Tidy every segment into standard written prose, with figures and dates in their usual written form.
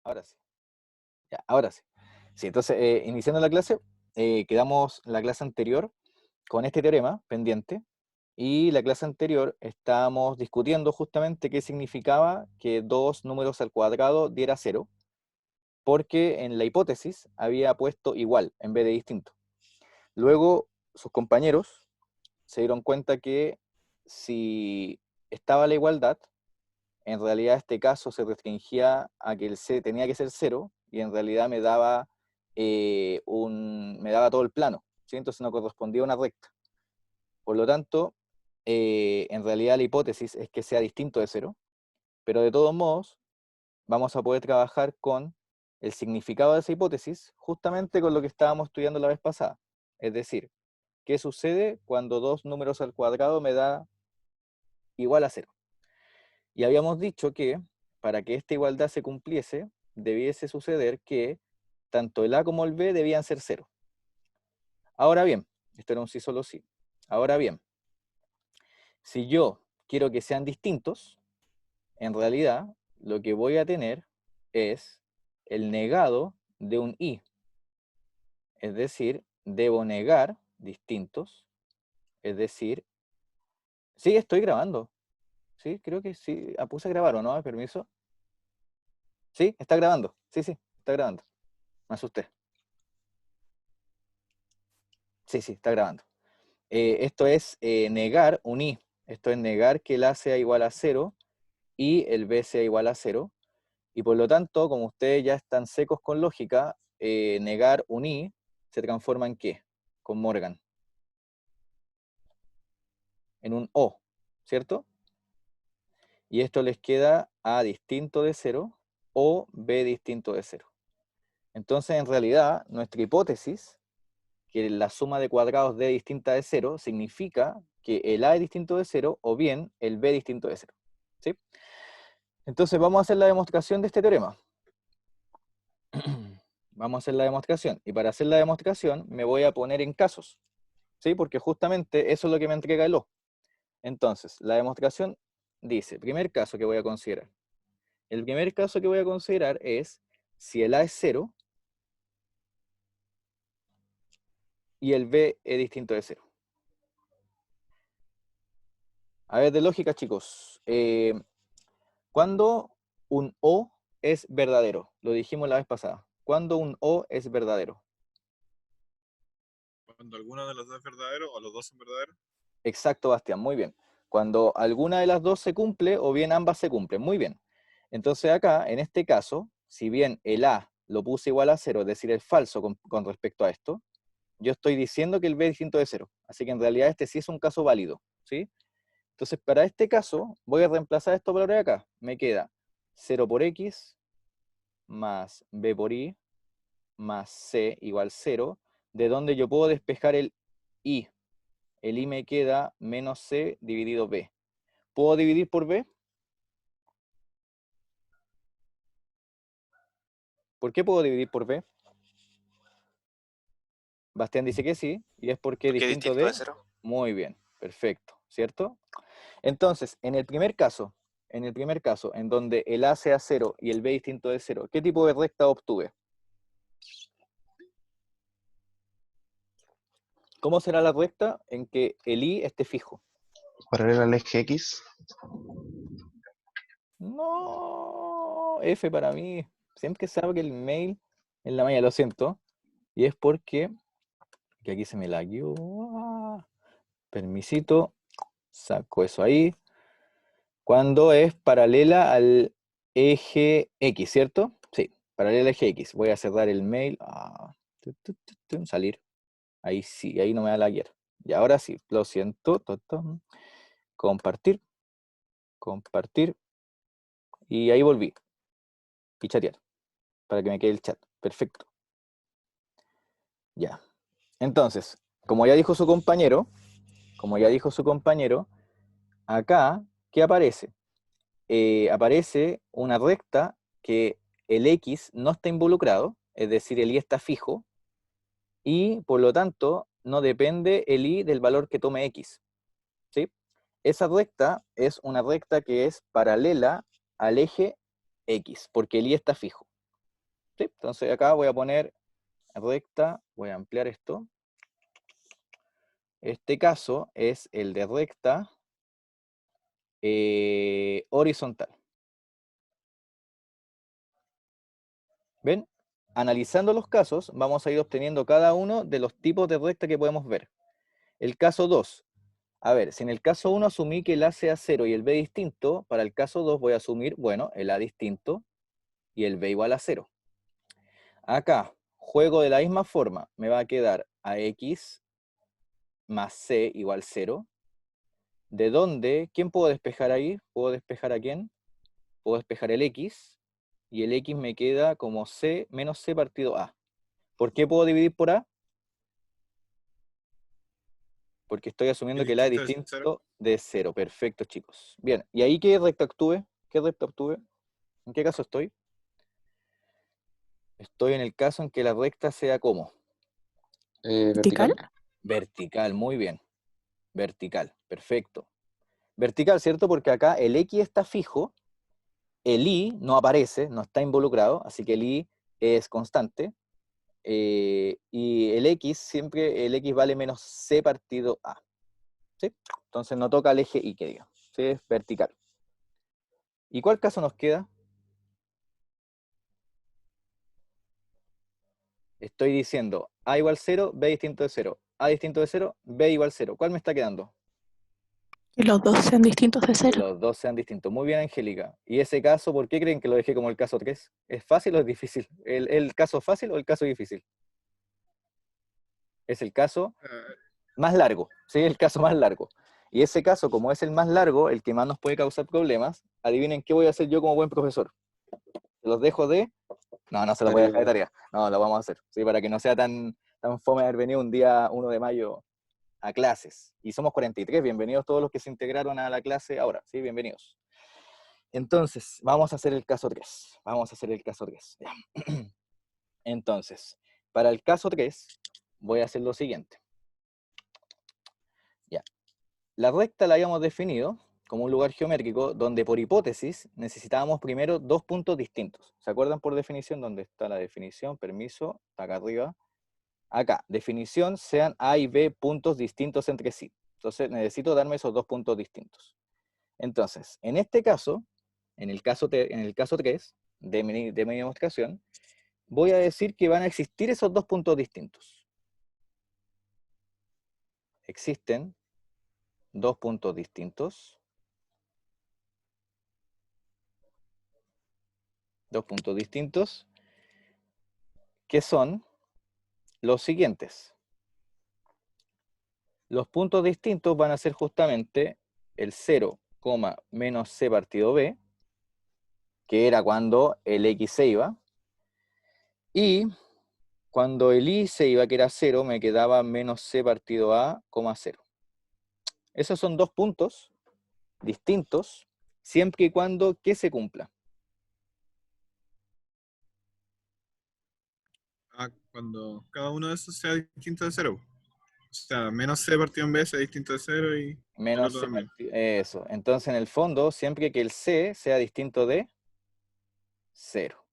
Ahora sí. Ya, ahora sí. Sí, entonces, iniciando la clase, quedamos la clase anterior con este teorema pendiente, y la clase anterior estábamos discutiendo justamente qué significaba que dos números al cuadrado diera cero, porque en la hipótesis había puesto igual en vez de distinto. Luego, sus compañeros se dieron cuenta que si estaba la igualdad, en realidad este caso se restringía a que el C tenía que ser cero, y en realidad me daba todo el plano, ¿sí? Entonces no correspondía a una recta. Por lo tanto, en realidad la hipótesis es que sea distinto de cero, pero de todos modos vamos a poder trabajar con el significado de esa hipótesis, justamente con lo que estábamos estudiando la vez pasada. Es decir, ¿qué sucede cuando dos números al cuadrado me da igual a cero? Y habíamos dicho que para que esta igualdad se cumpliese, debiese suceder que tanto el A como el B debían ser cero. Ahora bien, esto era un sí solo sí. Ahora bien, si yo quiero que sean distintos, en realidad lo que voy a tener es el negado de un I. Es decir, debo negar distintos. Es decir, sí, estoy grabando. Sí, creo que sí. Puse a grabar, ¿o no? Permiso. Sí, está grabando. Sí, sí, está grabando. Me asusté. Sí, sí, está grabando. Esto es negar un I. Esto es negar que el A sea igual a cero y el B sea igual a cero. Y por lo tanto, como ustedes ya están secos con lógica, negar un I se transforma ¿en qué? Con Morgan. En un O, ¿cierto? Y esto les queda A distinto de cero o B distinto de cero. Entonces, en realidad, nuestra hipótesis, que la suma de cuadrados D distinta de cero, significa que el A es distinto de cero o bien el B distinto de cero. ¿Sí? Entonces, vamos a hacer la demostración de este teorema. Vamos a hacer la demostración. Y para hacer la demostración, me voy a poner en casos. ¿Sí? Porque justamente eso es lo que me entrega el O. Entonces, la demostración dice, primer caso que voy a considerar. El primer caso que voy a considerar es si el A es 0 y el B es distinto de 0. A ver, de lógica, chicos. ¿Cuándo un O es verdadero? Lo dijimos la vez pasada. ¿Cuándo un O es verdadero? Cuando alguno de los dos es verdadero o los dos son verdaderos. Exacto, Bastián, muy bien. Cuando alguna de las dos se cumple o bien ambas se cumplen, muy bien. Entonces acá, en este caso, si bien el A lo puse igual a 0, es decir, es falso con respecto a esto, yo estoy diciendo que el B es distinto de 0. Así que en realidad este sí es un caso válido, ¿sí? Entonces para este caso voy a reemplazar estos valores de acá. Me queda 0 por X más B por Y más C igual 0, de donde yo puedo despejar el I. El I me queda menos C dividido B. ¿Puedo dividir por B? ¿Por qué puedo dividir por B? Bastián dice que sí, y es porque es Porque es distinto distinto de de... cero. Muy bien, perfecto, ¿cierto? Entonces, en donde el A sea 0 y el B distinto de 0, ¿qué tipo de recta obtuve? ¿Cómo será la recta en que el I esté fijo? Paralela al eje X. No, F para mí. Siempre sabe que el mail en la malla, lo siento. Y es porque, que aquí se me lagueó. Permisito, saco eso ahí. Cuando es paralela al eje X, ¿cierto? Sí, paralela al eje X. Voy a cerrar el mail. Salir. Ahí sí, ahí no me da la guía. Y ahora sí, lo siento. Compartir, compartir. Y ahí volví. Y chatear. Para que me quede el chat. Perfecto. Ya. Entonces, como ya dijo su compañero, acá, ¿qué aparece? Aparece una recta que el X no está involucrado, es decir, el Y está fijo, y por lo tanto no depende el Y del valor que tome X, ¿sí? Esa recta es una recta que es paralela al eje X, porque el Y está fijo. ¿Sí? Entonces acá voy a poner recta, voy a ampliar esto. Este caso es el de recta horizontal. ¿Ven? Analizando los casos, vamos a ir obteniendo cada uno de los tipos de recta que podemos ver. El caso 2. A ver, si en el caso 1 asumí que el A sea 0 y el B distinto, para el caso 2 voy a asumir, bueno, el A distinto y el B igual a 0. Acá, juego de la misma forma, me va a quedar AX más C igual 0. ¿De dónde? ¿Quién puedo despejar ahí? ¿Puedo despejar a quién? Puedo despejar el X, y el X me queda como C menos C partido A. ¿Por qué puedo dividir por A? Porque estoy asumiendo El que el A es distinto es 0. distinto de 0. Perfecto, chicos. Bien, ¿y ahí qué recta obtuve? ¿Qué recta obtuve? ¿En qué caso estoy? Estoy en el caso en que la recta sea como Vertical. vertical, muy bien. Vertical, perfecto. Vertical, ¿cierto? Porque acá el X está fijo, el Y no aparece, no está involucrado, así que el Y es constante, y el X, siempre el X vale menos C partido A. ¿Sí? Entonces no toca el eje Y, que diga. ¿Sí? Es vertical. ¿Y cuál caso nos queda? Estoy diciendo A igual 0, B distinto de 0. A distinto de 0, B igual 0. ¿Cuál me está quedando? Que los dos sean distintos de Que cero. los dos sean distintos. Muy bien, Angélica. ¿Y ese caso, por qué creen que lo dejé como el caso 3? ¿Es fácil o es difícil? ¿El caso fácil o el caso difícil? Es el caso más largo, ¿sí? El caso más largo. Y ese caso, como es el más largo, el que más nos puede causar problemas, adivinen qué voy a hacer yo como buen profesor. ¿Se los dejo de...? No, no se los voy a dejar de tarea. No, lo vamos a hacer, ¿sí? Para que no sea tan fome haber venido un día 1 de mayo a clases. Y somos 43, bienvenidos todos los que se integraron a la clase ahora, ¿sí? Bienvenidos. Entonces, vamos a hacer el caso 3. Vamos a hacer el caso 3. Ya. Entonces, para el caso 3, voy a hacer lo siguiente. Ya. La recta la habíamos definido como un lugar geométrico donde por hipótesis necesitábamos primero dos puntos distintos. ¿Se acuerdan por definición? ¿Dónde está la definición? Permiso, está acá arriba. Acá, definición, sean A y B puntos distintos entre sí. Entonces necesito darme esos dos puntos distintos. Entonces, en este caso, en el caso 3 de mi demostración, voy a decir que van a existir esos dos puntos distintos. Existen dos puntos distintos. Dos puntos distintos que son los siguientes. Los puntos distintos van a ser justamente el 0, menos C partido B, que era cuando el X se iba, y cuando el Y se iba, que era 0, me quedaba menos C partido A, 0. Esos son dos puntos distintos, siempre y cuando, ¿qué se cumpla? Cuando cada uno de esos sea distinto de 0. O sea, menos C partido en B sea distinto de 0 y el Menos otro C también. partido, eso. Entonces, en el fondo, siempre que el C sea distinto de 0.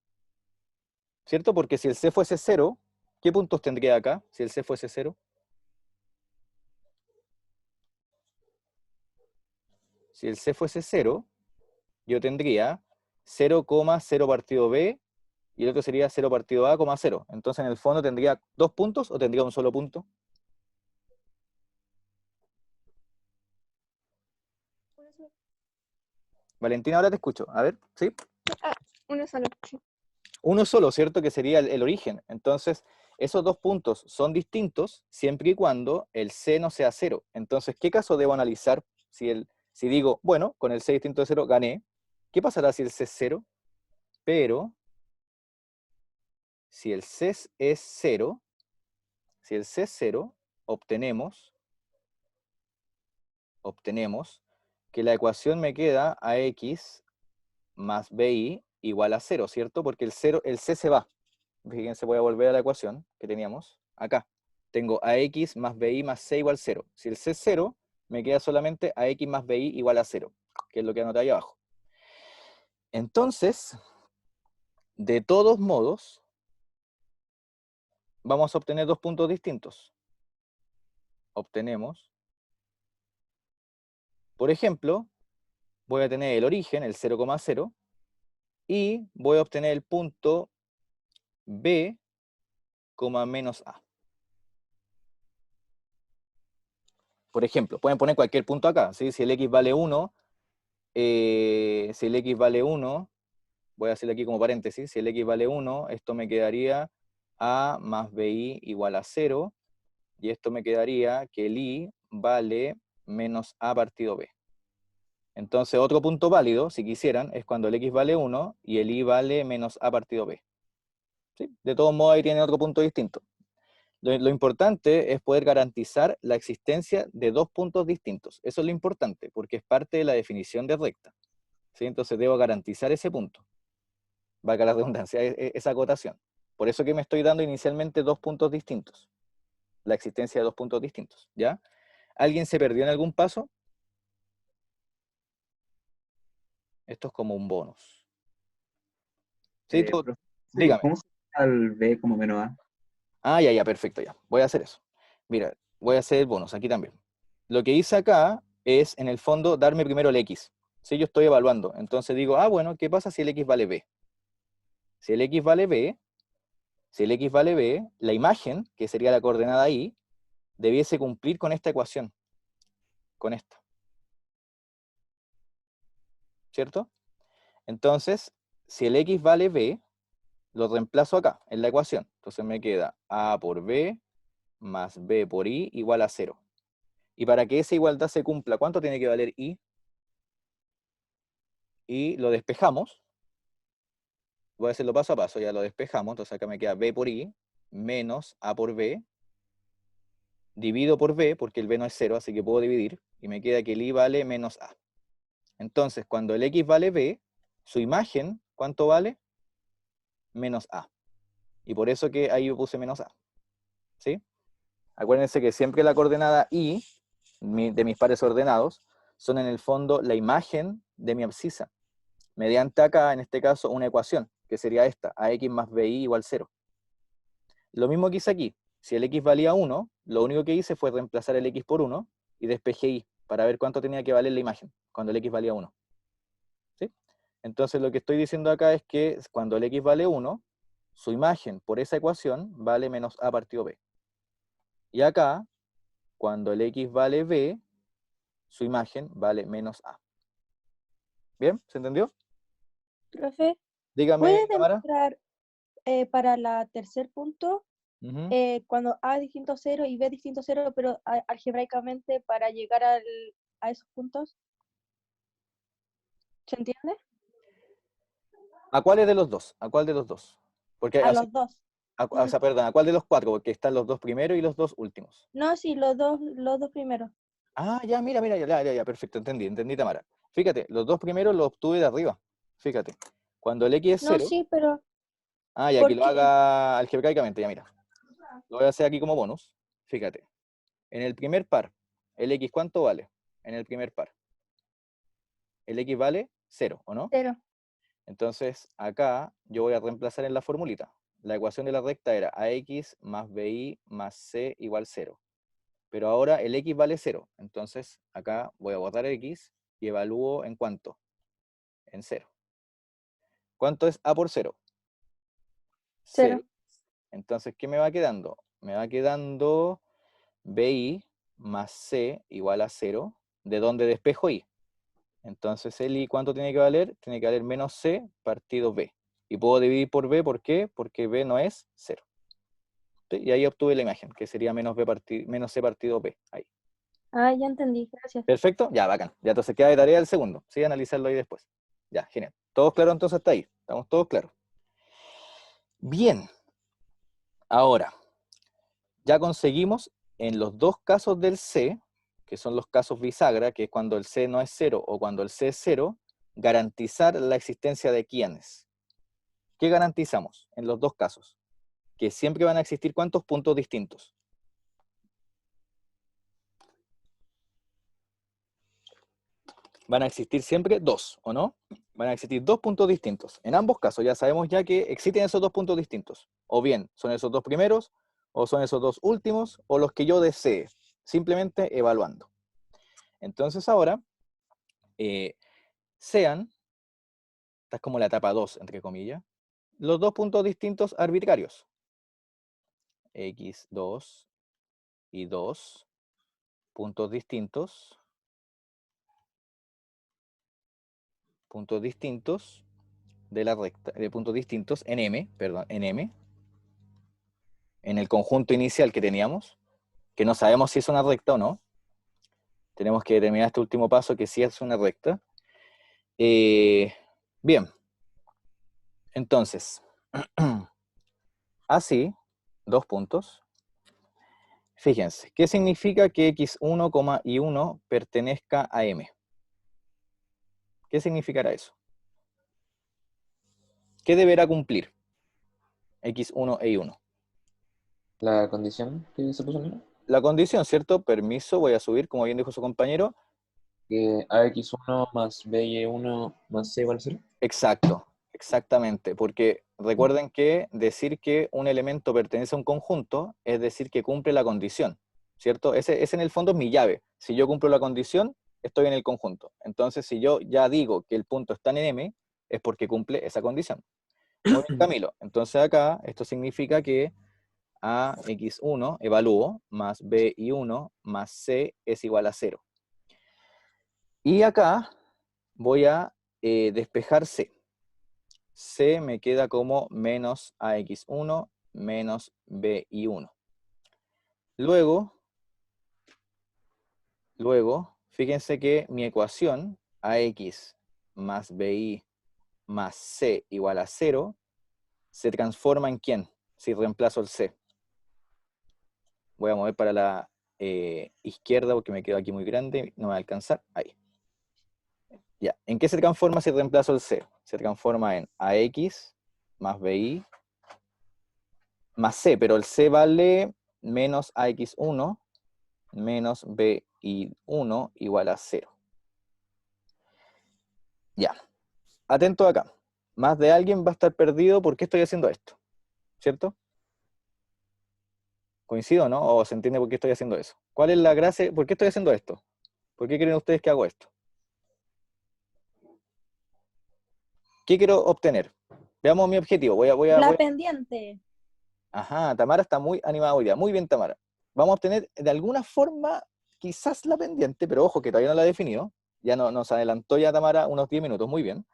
¿Cierto? Porque si el C fuese 0, ¿qué puntos tendría acá? Si el C fuese 0. Si el C fuese 0, yo tendría 0,0 partido B, y el otro sería 0 partido A, 0. Entonces, en el fondo, ¿tendría dos puntos o tendría un solo punto? Valentina, ahora te escucho. A ver, ¿sí? Uno solo. Sí. Uno solo, ¿cierto? Que sería el origen. Entonces, esos dos puntos son distintos siempre y cuando el C no sea 0. Entonces, ¿qué caso debo analizar? Si digo, bueno, con el C distinto de 0 gané, ¿qué pasará si el C es 0? Pero, si el C es 0, si el C es 0, obtenemos que la ecuación me queda AX más BI igual a 0, ¿cierto? Porque el C se va. Fíjense, voy a volver a la ecuación que teníamos acá. Tengo AX más BI más C igual a 0. Si el C es 0, me queda solamente AX más BI igual a 0, que es lo que anoté ahí abajo. Entonces, de todos modos, vamos a obtener dos puntos distintos. Obtenemos, por ejemplo, voy a tener el origen, el 0,0, y voy a obtener el punto B, menos A. Por ejemplo, pueden poner cualquier punto acá, ¿sí? Si el X vale 1, voy a hacerlo aquí como paréntesis, si el X vale 1, esto me quedaría A más BI igual a 0, y esto me quedaría que el I vale menos A partido B. Entonces, otro punto válido, si quisieran, es cuando el X vale 1 y el I vale menos A partido B. ¿Sí? De todos modos, ahí tiene otro punto distinto. Lo importante es poder garantizar la existencia de dos puntos distintos. Eso es lo importante, porque es parte de la definición de recta. ¿Sí? Entonces, debo garantizar ese punto. Valga la redundancia, esa acotación. Por eso que me estoy dando inicialmente dos puntos distintos. La existencia de dos puntos distintos. ¿Ya? ¿Alguien se perdió en algún paso? Esto es como un bonus. ¿Sí? Profe, Dígame. ¿cómo se llama al B como menos A? Ah, ya, perfecto, ya. Voy a hacer eso. Mira, voy a hacer el bonus aquí también. Lo que hice acá es, en el fondo, darme primero el X. ¿Sí? Yo estoy evaluando. Entonces digo, bueno, ¿qué pasa si el X vale B? Si el X vale B, la imagen, que sería la coordenada Y, debiese cumplir con esta ecuación. Con esta. ¿Cierto? Entonces, si el X vale B, lo reemplazo acá, en la ecuación. Entonces me queda A por B más B por I igual a 0. Y para que esa igualdad se cumpla, ¿cuánto tiene que valer I? Y lo despejamos. Voy a hacerlo paso a paso, ya lo despejamos. Entonces acá me queda B por I menos A por B. Divido por B, porque el B no es 0, así que puedo dividir. Y me queda que el I vale menos A. Entonces, cuando el X vale B, su imagen, ¿cuánto vale? Menos A. Y por eso que ahí yo puse menos A. ¿Sí? Acuérdense que siempre la coordenada Y, de mis pares ordenados, son en el fondo la imagen de mi abscisa. Mediante acá, en este caso, una ecuación, que sería esta, AX más BI igual 0. Lo mismo que hice aquí. Si el X valía 1, lo único que hice fue reemplazar el X por 1 y despejé Y para ver cuánto tenía que valer la imagen cuando el X valía 1. ¿Sí? Entonces lo que estoy diciendo acá es que cuando el X vale 1, su imagen por esa ecuación vale menos A partido B. Y acá, cuando el X vale B, su imagen vale menos A. ¿Bien? ¿Se entendió? Profe, Dígame, ¿puedes Tamara. demostrar para el tercer punto, Ujú. cuando A es distinto a 0 y B es distinto a 0, pero algebraicamente para llegar a esos puntos? ¿Se entiende? ¿A cuáles de los dos? ¿A cuál de los dos? Porque, A los dos. o sea, perdón, ¿a cuál de los cuatro? Porque están los dos primeros y los dos últimos. No, sí, los dos primeros. Ah, ya, mira, ya, perfecto, entendí, Tamara. Fíjate, los dos primeros los obtuve de arriba. Fíjate, cuando el X es No, 0, sí, pero y aquí lo porque haga algebraicamente, ya mira. Lo voy a hacer aquí como bonus. Fíjate, en el primer par, ¿el X cuánto vale? En el primer par. El X vale 0, ¿o no? 0. Entonces, acá yo voy a reemplazar en la formulita. La ecuación de la recta era AX más BI más C igual 0. Pero ahora el X vale 0. Entonces, acá voy a botar X y evalúo en cuánto. En 0. ¿Cuánto es A por 0? 0. Entonces, ¿qué me va quedando? Me va quedando BI más C igual a 0, de donde despejo I. Entonces, el I, ¿cuánto tiene que valer? Tiene que valer menos C partido B. Y puedo dividir por B, ¿por qué? Porque B no es 0. ¿Sí? Y ahí obtuve la imagen, que sería menos C partido B. Ahí. Ah, ya entendí, gracias. ¿Perfecto? Ya, bacán. Ya, entonces queda de tarea el segundo. Sí, analizarlo ahí después. Ya, genial. ¿Todos claros entonces hasta ahí? ¿Estamos todos claros? Bien. Ahora, ya conseguimos en los dos casos del C, que son los casos bisagra, que es cuando el C no es 0 o cuando el C es 0, garantizar la existencia de quiénes. ¿Qué garantizamos en los dos casos? Que siempre van a existir ¿cuántos puntos distintos? Van a existir siempre dos, ¿o no? Van a existir dos puntos distintos. En ambos casos ya sabemos ya que existen esos dos puntos distintos. O bien son esos dos primeros, o son esos dos últimos, o los que yo desee, simplemente evaluando. Entonces ahora, sean, esta es como la etapa 2, entre comillas, los dos puntos distintos arbitrarios. X2 y 2, puntos distintos de la recta, de puntos distintos en M, perdón, en M, en el conjunto inicial que teníamos, que no sabemos si es una recta o no. Tenemos que determinar este último paso que sí es una recta. Bien. Entonces, así, dos puntos. Fíjense, ¿qué significa que x1, y 1 pertenezca a M? ¿Qué significará eso? ¿Qué deberá cumplir x1 e y1? La condición que se puso en La condición, ¿cierto? Permiso, voy a subir, como bien dijo su compañero. que ax1 más by1 más c igual a 0. Exacto, exactamente, porque recuerden que decir que un elemento pertenece a un conjunto es decir que cumple la condición, ¿cierto? Ese en el fondo es mi llave. Si yo cumplo la condición, estoy en el conjunto. Entonces, si yo ya digo que el punto está en M, es porque cumple esa condición. Muy bien, Camilo. Entonces acá, esto significa que a x1 evalúo más by1 más c es igual a 0. Y acá voy a despejar c. C me queda como menos ax1 menos by1. Luego, fíjense que mi ecuación ax más by más c igual a 0 se transforma en ¿quién? Si reemplazo el c. Voy a mover para la izquierda porque me quedo aquí muy grande, no me va a alcanzar. Ahí. Ya. ¿En qué se transforma si reemplazo el c? Se transforma en ax más by más c, pero el c vale menos ax1 menos by1 igual a 0. Ya. Atento acá. Más de alguien va a estar perdido por qué estoy haciendo esto. ¿Cierto? ¿Coincido, no? ¿O se entiende por qué estoy haciendo eso? ¿Cuál es la gracia? ¿Por qué estoy haciendo esto? ¿Por qué creen ustedes que hago esto? ¿Qué quiero obtener? Veamos mi objetivo. La pendiente. Ajá, Tamara está muy animada hoy día. Muy bien, Tamara. Vamos a obtener de alguna forma quizás la pendiente, pero ojo que todavía no la he definido. Ya nos adelantó ya Tamara unos 10 minutos, muy bien.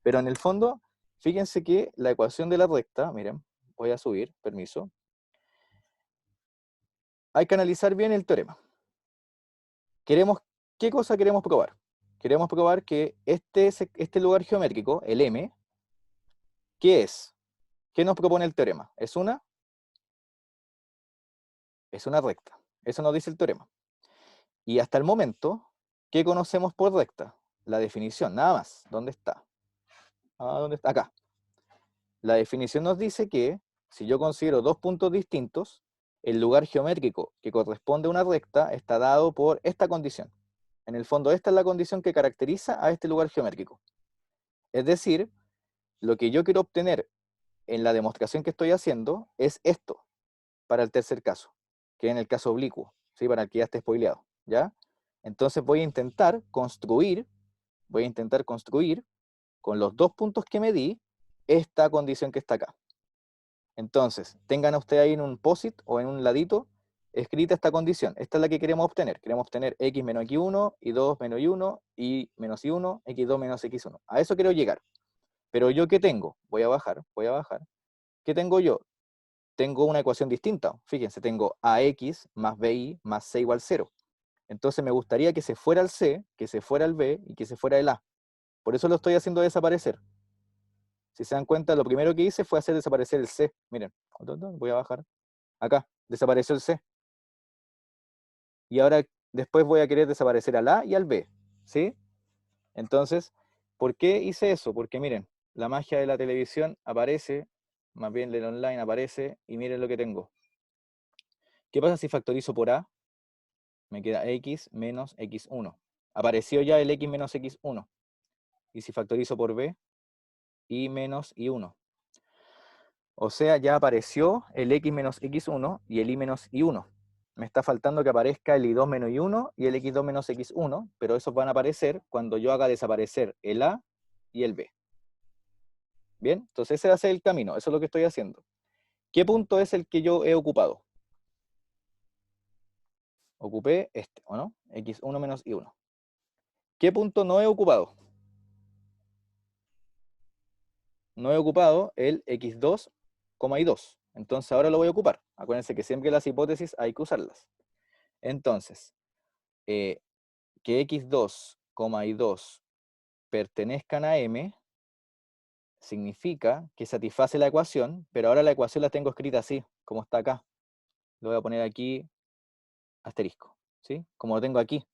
Pero en el fondo, fíjense que la ecuación de la recta, miren, voy a subir, permiso. Hay que analizar bien el teorema. ¿Qué cosa queremos probar? Queremos probar que este lugar geométrico, el M, ¿qué es? ¿Qué nos propone el teorema? ¿Es una recta. Eso nos dice el teorema. Y hasta el momento, ¿qué conocemos por recta? La definición, nada más. ¿Dónde está? ¿Dónde está? Acá. La definición nos dice que si yo considero dos puntos distintos, el lugar geométrico que corresponde a una recta está dado por esta condición. En el fondo, esta es la condición que caracteriza a este lugar geométrico. Es decir, lo que yo quiero obtener en la demostración que estoy haciendo es esto, para el tercer caso, que es en el caso oblicuo, ¿sí? Para el que ya esté spoileado, ¿ya? Entonces voy a intentar construir con los dos puntos que medí esta condición que está acá. Entonces, tengan ustedes ahí en un POSIT o en un ladito escrita esta condición. Esta es la que queremos obtener. Queremos obtener x menos x1, y2 menos y1, y menos y1, x2 menos x1. A eso quiero llegar. Pero ¿yo qué tengo? Voy a bajar. ¿Qué tengo yo? Tengo una ecuación distinta. Fíjense, tengo ax más bi más c igual 0. Entonces me gustaría que se fuera el c, que se fuera el b y que se fuera el a. Por eso lo estoy haciendo desaparecer. Si se dan cuenta, lo primero que hice fue hacer desaparecer el C. Miren, voy a bajar. Acá, desapareció el C. Y ahora después voy a querer desaparecer al A y al B. ¿Sí? Entonces, ¿por qué hice eso? Porque miren, la magia de la televisión aparece, más bien del online aparece, y miren lo que tengo. ¿Qué pasa si factorizo por A? Me queda x menos x1. Apareció ya el x menos x1. Y si factorizo por B, y menos y1. O sea, ya apareció el x menos x1 y el y menos y1. Me está faltando que aparezca el y2 menos y1 y el x2 menos x1, pero esos van a aparecer cuando yo haga desaparecer el a y el b. Bien, entonces ese va a ser el camino, eso es lo que estoy haciendo. ¿Qué punto es el que yo he ocupado? Ocupé este, ¿o no? x1 menos y1. ¿Qué punto no he ocupado? No he ocupado el x2, y2. Entonces ahora lo voy a ocupar. Acuérdense que siempre las hipótesis hay que usarlas. Entonces, que x2, y2 pertenezcan a m significa que satisface la ecuación, pero ahora la ecuación la tengo escrita así, como está acá. Lo voy a poner aquí asterisco, ¿sí? Como lo tengo aquí.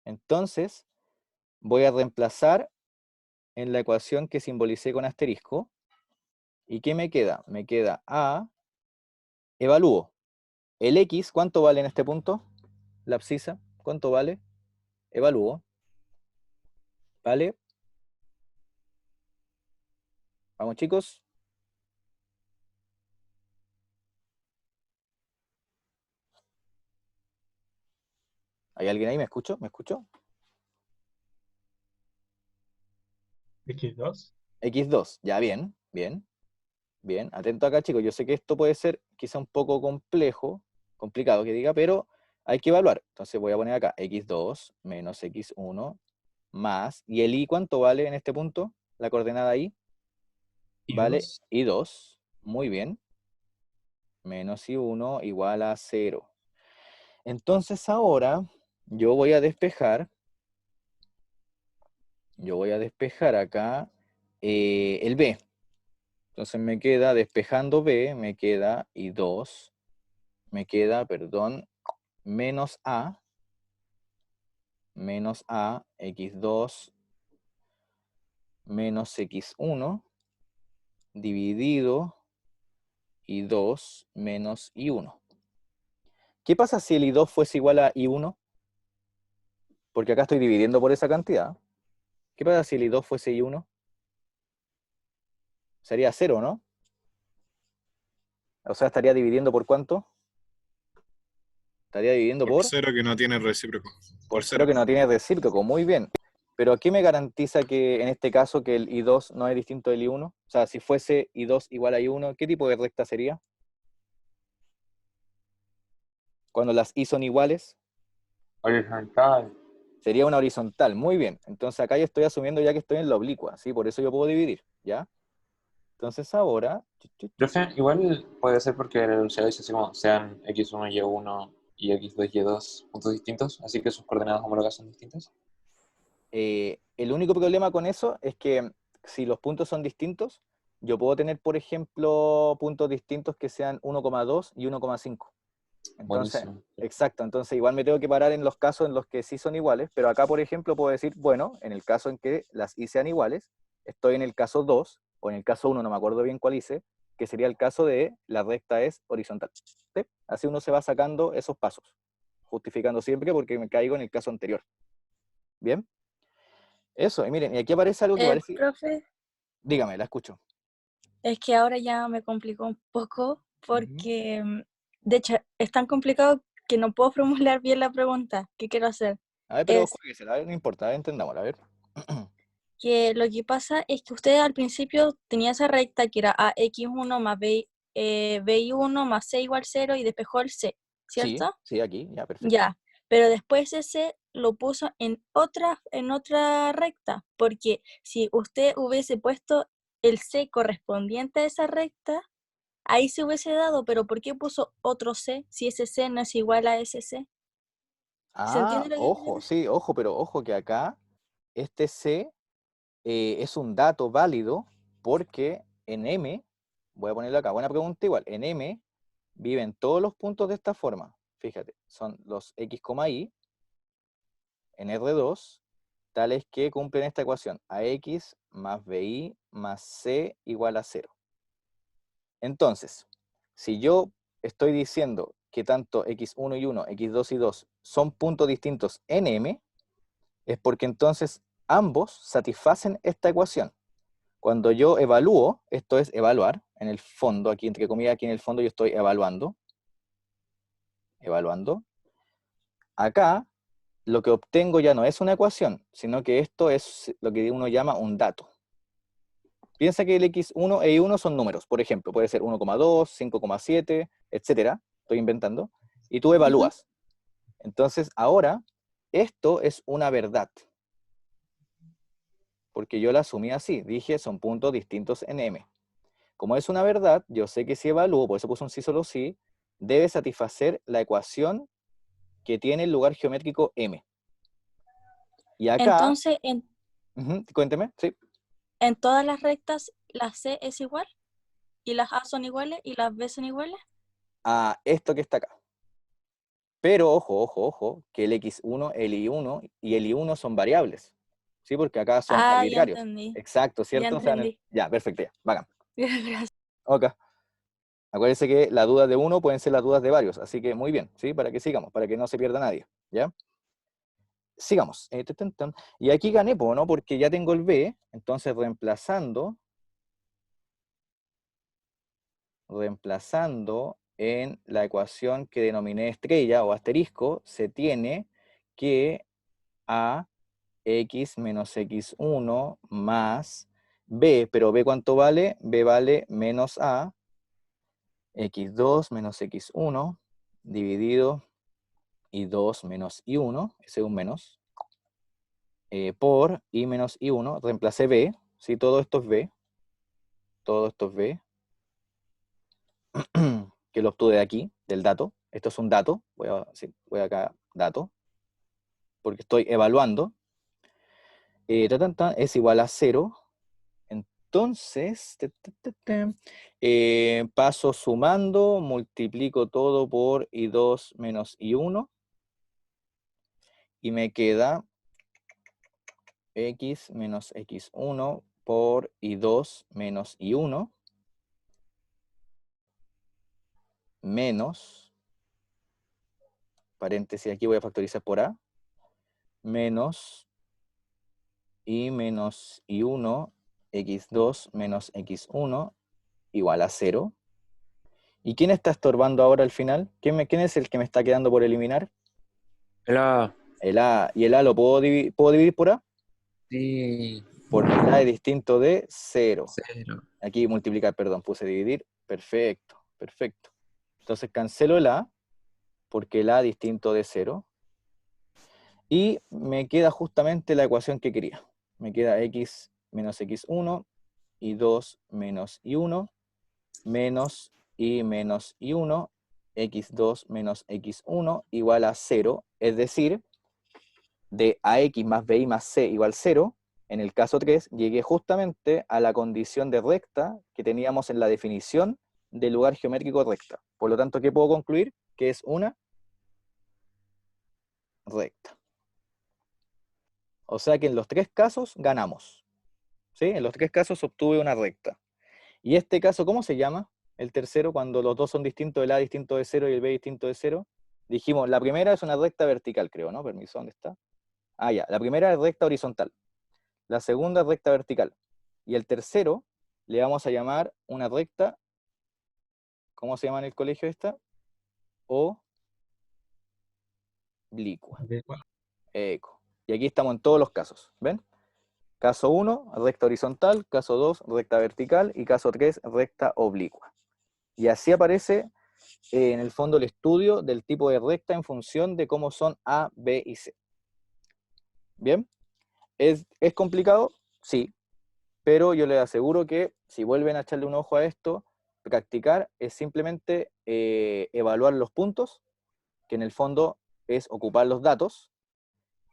Entonces, voy a reemplazar en la ecuación que simbolicé con asterisco. ¿Y qué me queda? Me queda a, evalúo. El x, ¿cuánto vale en este punto? La abscisa, ¿cuánto vale? Evalúo. ¿Vale? Vamos, chicos. ¿Hay alguien ahí? ¿Me escucho? ¿Me escucho? X2. X2, ya bien, bien, bien. Atento acá, chicos. Yo sé que esto puede ser quizá un poco complejo, complicado que diga, pero hay que evaluar. Entonces voy a poner acá X2 menos X1 más. ¿Y el Y cuánto vale en este punto? La coordenada Y. Vale Y2. Y2. Muy bien. Menos Y1 igual a 0. Entonces ahora yo voy a despejar. Yo voy a despejar acá el B. Entonces me queda, despejando B, me queda I2, me queda, perdón, menos A, X2, menos X1, dividido I2 menos I1. ¿Qué pasa si el I2 fuese igual a I1? Porque acá estoy dividiendo por esa cantidad. ¿Qué pasa si el I2 fuese I1? Sería 0, ¿no? O sea, estaría dividiendo por ¿cuánto? Estaría dividiendo Por por 0 que no tiene recíproco. por Por 0 0. que no tiene recíproco. Muy bien. Pero ¿qué me garantiza que en este caso que el I2 no es distinto del I1? O sea, si fuese I2 igual a I1, ¿qué tipo de recta sería? Cuando las I son iguales, Horizontal. sería una horizontal. Muy bien. Entonces acá yo estoy asumiendo ya que estoy en la oblicua, ¿sí? Por eso yo puedo dividir, ¿ya? Entonces ahora... Profe, igual puede ser porque el enunciado dice así como sean x1, y1 y x2, y2 puntos distintos, así que sus coordenadas homólogas son distintas. El único problema con eso es que si los puntos son distintos, yo puedo tener, por ejemplo, puntos distintos que sean 1,2 y 1,5. Entonces, Buenísimo. exacto, entonces igual me tengo que parar en los casos en los que sí son iguales, pero acá, por ejemplo, puedo decir, bueno, en el caso en que las I sean iguales, estoy en el caso 2, o en el caso 1, no me acuerdo bien cuál hice, que sería el caso de la recta es horizontal. ¿Sí? Así uno se va sacando esos pasos, justificando siempre porque me caigo en el caso anterior. ¿Bien? Eso, y miren, y aquí aparece algo que parece... Profe, Dígame, la escucho. es que ahora ya me complicó un poco porque, de hecho, es tan complicado que no puedo formular bien la pregunta que quiero hacer. A ver, pero Es jueguesela, a ver, no importa, a ver, entendámosla, a ver. que lo que pasa es que usted al principio tenía esa recta que era AX1 más BI1 más C igual 0 y despejó el C, Sí, ¿cierto? sí, aquí, ya, perfecto. Ya, pero después ese lo puso en otra recta, porque si usted hubiese puesto el C correspondiente a esa recta, ahí se hubiese dado, pero ¿por qué puso otro C si ese C no es igual a ese C? ¿Se entiende lo que Ojo, quiero? sí, ojo, pero ojo que acá este C es un dato válido porque en M, voy a ponerlo acá, buena pregunta igual, en M viven todos los puntos de esta forma. Fíjate, son los X, Y en R2, tales que cumplen esta ecuación, AX más BI más C igual a 0. Entonces, si yo estoy diciendo que tanto X1 y 1, X2 y 2 son puntos distintos en M, es porque entonces ambos satisfacen esta ecuación. Cuando yo evalúo, esto es evaluar, en el fondo, aquí entre comillas, aquí en el fondo yo estoy evaluando. Acá, lo que obtengo ya no es una ecuación, sino que esto es lo que uno llama un dato. Piensa que el x1 e y1 son números, por ejemplo, puede ser 1,2, 5,7, etcétera, estoy inventando, y tú evalúas. Entonces, ahora, esto es una verdad. Porque yo la asumí así, dije, son puntos distintos en M. Como es una verdad, yo sé que si evalúo, por eso puse un sí solo sí, debe satisfacer la ecuación que tiene el lugar geométrico M. Y acá, Entonces, cuénteme, sí. en todas las rectas, la C es igual, y las A son iguales, y las B son iguales. A esto que está acá. Pero ojo, que el x1, el y1 y el y1 son variables. ¿Sí? Porque acá son Ah, ya arbitrarios. entendí. Exacto, Ya ¿cierto? O sea, entendí. ya, perfecto, ya, bacán. Gracias. Ok. Acuérdense que las dudas de uno pueden ser las dudas de varios, así que muy bien, ¿sí? Para que sigamos, para que no se pierda nadie, ¿ya? Sigamos. Y aquí gané, ¿no? Porque ya tengo el B, entonces reemplazando en la ecuación que denominé estrella o asterisco, se tiene que a x menos x1 más b, pero b ¿cuánto vale? B vale menos a, x2 menos x1 dividido y2 menos y1, ese es un menos, por y menos y1, reemplacé b, ¿sí? Todo esto es b, que lo obtuve de aquí, del dato. Esto es un dato, voy acá, dato, porque estoy evaluando. Es igual a 0. Entonces, paso sumando, multiplico todo por y2 menos y1, y me queda x menos x1 por y2 menos y1, menos, paréntesis, aquí voy a factorizar por a, menos y menos y1, x2 menos x1, igual a 0. ¿Y quién está estorbando ahora al final? ¿Quién es el que me está quedando por eliminar? El A. El A. ¿Y el A lo puedo dividir por A? Sí. Porque el A es distinto de 0. 0. Aquí multiplicar, perdón, puse dividir. Perfecto, perfecto. Entonces cancelo el A, porque el A es distinto de 0. Y me queda justamente la ecuación que quería. Me queda x menos x1 y 2 menos y1 menos y menos y1, x2 menos x1 igual a 0. Es decir, de ax más bi más c igual 0, en el caso 3, llegué justamente a la condición de recta que teníamos en la definición del lugar geométrico recta. Por lo tanto, ¿qué puedo concluir? Que es una recta. O sea que en los tres casos ganamos. ¿Sí? En los tres casos obtuve una recta. ¿Y este caso cómo se llama? El tercero, cuando los dos son distintos, el a distinto de 0 y el b distinto de 0. Dijimos, la primera es una recta vertical, creo, ¿no? Permiso, ¿dónde está? Ah, ya. La primera es recta horizontal. La segunda es recta vertical. Y el tercero le vamos a llamar una recta, ¿cómo se llama en el colegio esta? Oblicua. Eco. Y aquí estamos en todos los casos, ¿ven? Caso 1, recta horizontal, caso 2, recta vertical, y caso 3, recta oblicua. Y así aparece en el fondo el estudio del tipo de recta en función de cómo son A, B y C. ¿Bien? ¿Es complicado? Sí, pero yo les aseguro que si vuelven a echarle un ojo a esto, practicar es simplemente evaluar los puntos, que en el fondo es ocupar los datos.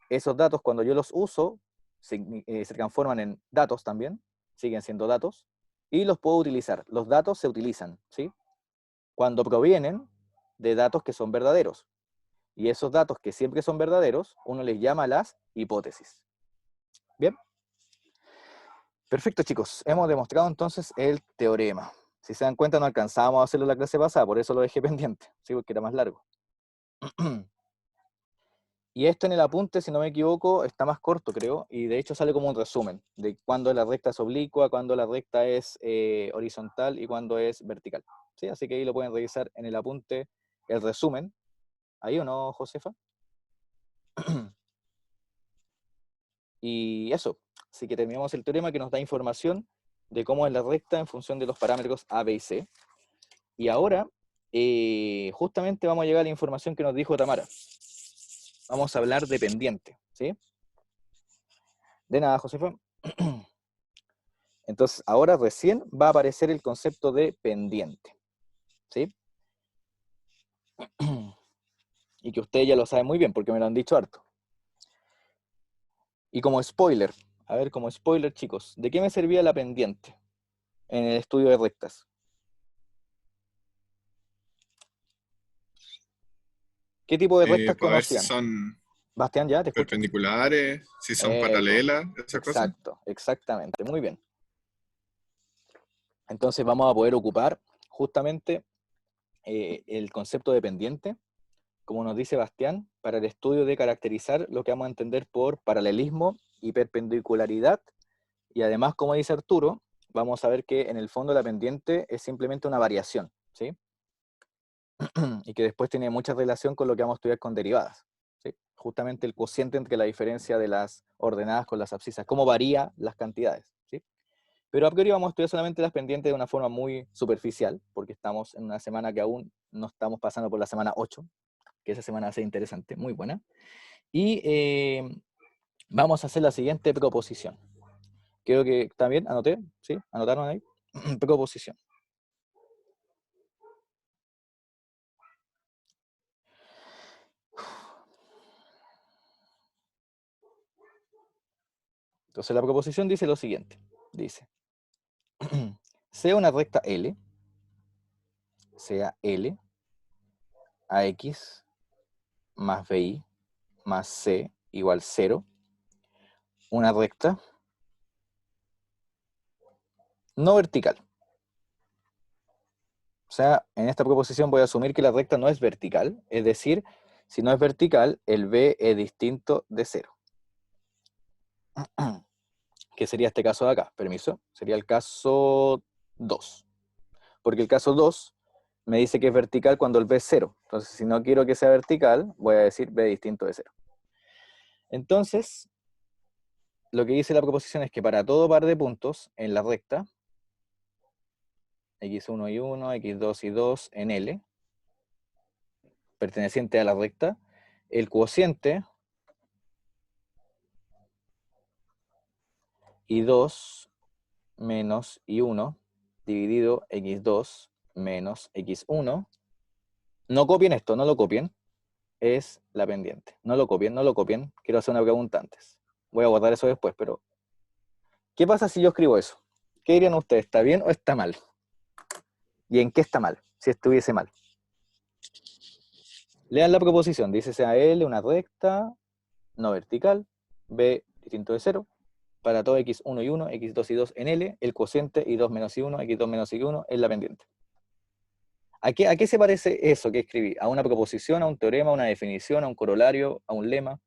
Esos datos, cuando yo los uso, se transforman en datos también, siguen siendo datos, y los puedo utilizar. Los datos se utilizan, ¿sí? Cuando provienen de datos que son verdaderos. Y esos datos que siempre son verdaderos, uno les llama las hipótesis. ¿Bien? Perfecto, chicos. Hemos demostrado entonces el teorema. Si se dan cuenta, no alcanzábamos a hacerlo la clase pasada, por eso lo dejé pendiente, ¿sí? Porque era más largo. Y esto en el apunte, si no me equivoco, está más corto, creo, y de hecho sale como un resumen de cuándo la recta es oblicua, cuándo la recta es horizontal y cuándo es vertical. ¿Sí? Así que ahí lo pueden revisar en el apunte, el resumen. ¿Ahí o no, Josefa? Y eso, así que terminamos el teorema que nos da información de cómo es la recta en función de los parámetros A, B y C. Y ahora, justamente vamos a llegar a la información que nos dijo Tamara. Vamos a hablar de pendiente, ¿sí? De nada, Josefa. Entonces, ahora recién va a aparecer el concepto de pendiente, ¿sí? Y que ustedes ya lo saben muy bien, porque me lo han dicho harto. Y como spoiler, a ver, como spoiler, chicos, ¿de qué me servía la pendiente en el estudio de rectas? ¿Qué tipo de rectas Para ver si conocían? son Bastián, ya, te escucho. perpendiculares, si son Eso, paralelas, esas cosas. exacto, exactamente, muy bien. Entonces vamos a poder ocupar justamente el concepto de pendiente, como nos dice Bastián, para el estudio de caracterizar lo que vamos a entender por paralelismo y perpendicularidad. Y además, como dice Arturo, vamos a ver que en el fondo la pendiente es simplemente una variación, ¿sí? Y que después tiene mucha relación con lo que vamos a estudiar con derivadas, ¿sí? Justamente el cociente entre la diferencia de las ordenadas con las abscisas, cómo varía las cantidades, ¿sí? Pero a priori vamos a estudiar solamente las pendientes de una forma muy superficial, porque estamos en una semana que aún no estamos pasando por la semana 8, que esa semana va a ser interesante, muy buena. Y vamos a hacer la siguiente proposición. Creo que también anoté, ¿sí? ¿Anotaron ahí? Proposición. Entonces la proposición dice lo siguiente. Dice, sea una recta L, sea L, AX más BI más C igual 0, una recta no vertical. O sea, en esta proposición voy a asumir que la recta no es vertical, es decir, si no es vertical, el B es distinto de 0. Que sería este caso de acá, permiso, sería el caso 2. Porque el caso 2 me dice que es vertical cuando el B es 0. Entonces, si no quiero que sea vertical, voy a decir B distinto de 0. Entonces, lo que dice la proposición es que para todo par de puntos en la recta, x1 y 1, x2 y 2 en L, perteneciente a la recta, el cociente y2 menos y1 dividido x2 menos x1, no copien esto, no lo copien, es la pendiente. No lo copien, no lo copien. Quiero hacer una pregunta antes. Voy a guardar eso después, pero ¿qué pasa si yo escribo eso? ¿Qué dirían ustedes? ¿Está bien o está mal? ¿Y en qué está mal? Si estuviese mal. Lean la proposición. Dice sea L una recta no vertical, B distinto de 0, para todo x1 y 1, x2 y 2 en L, el cociente y2 menos y1, x2 menos y1 es la pendiente. ¿A qué se parece eso que escribí? ¿A una proposición, a un teorema, a una definición, a un corolario, a un lema?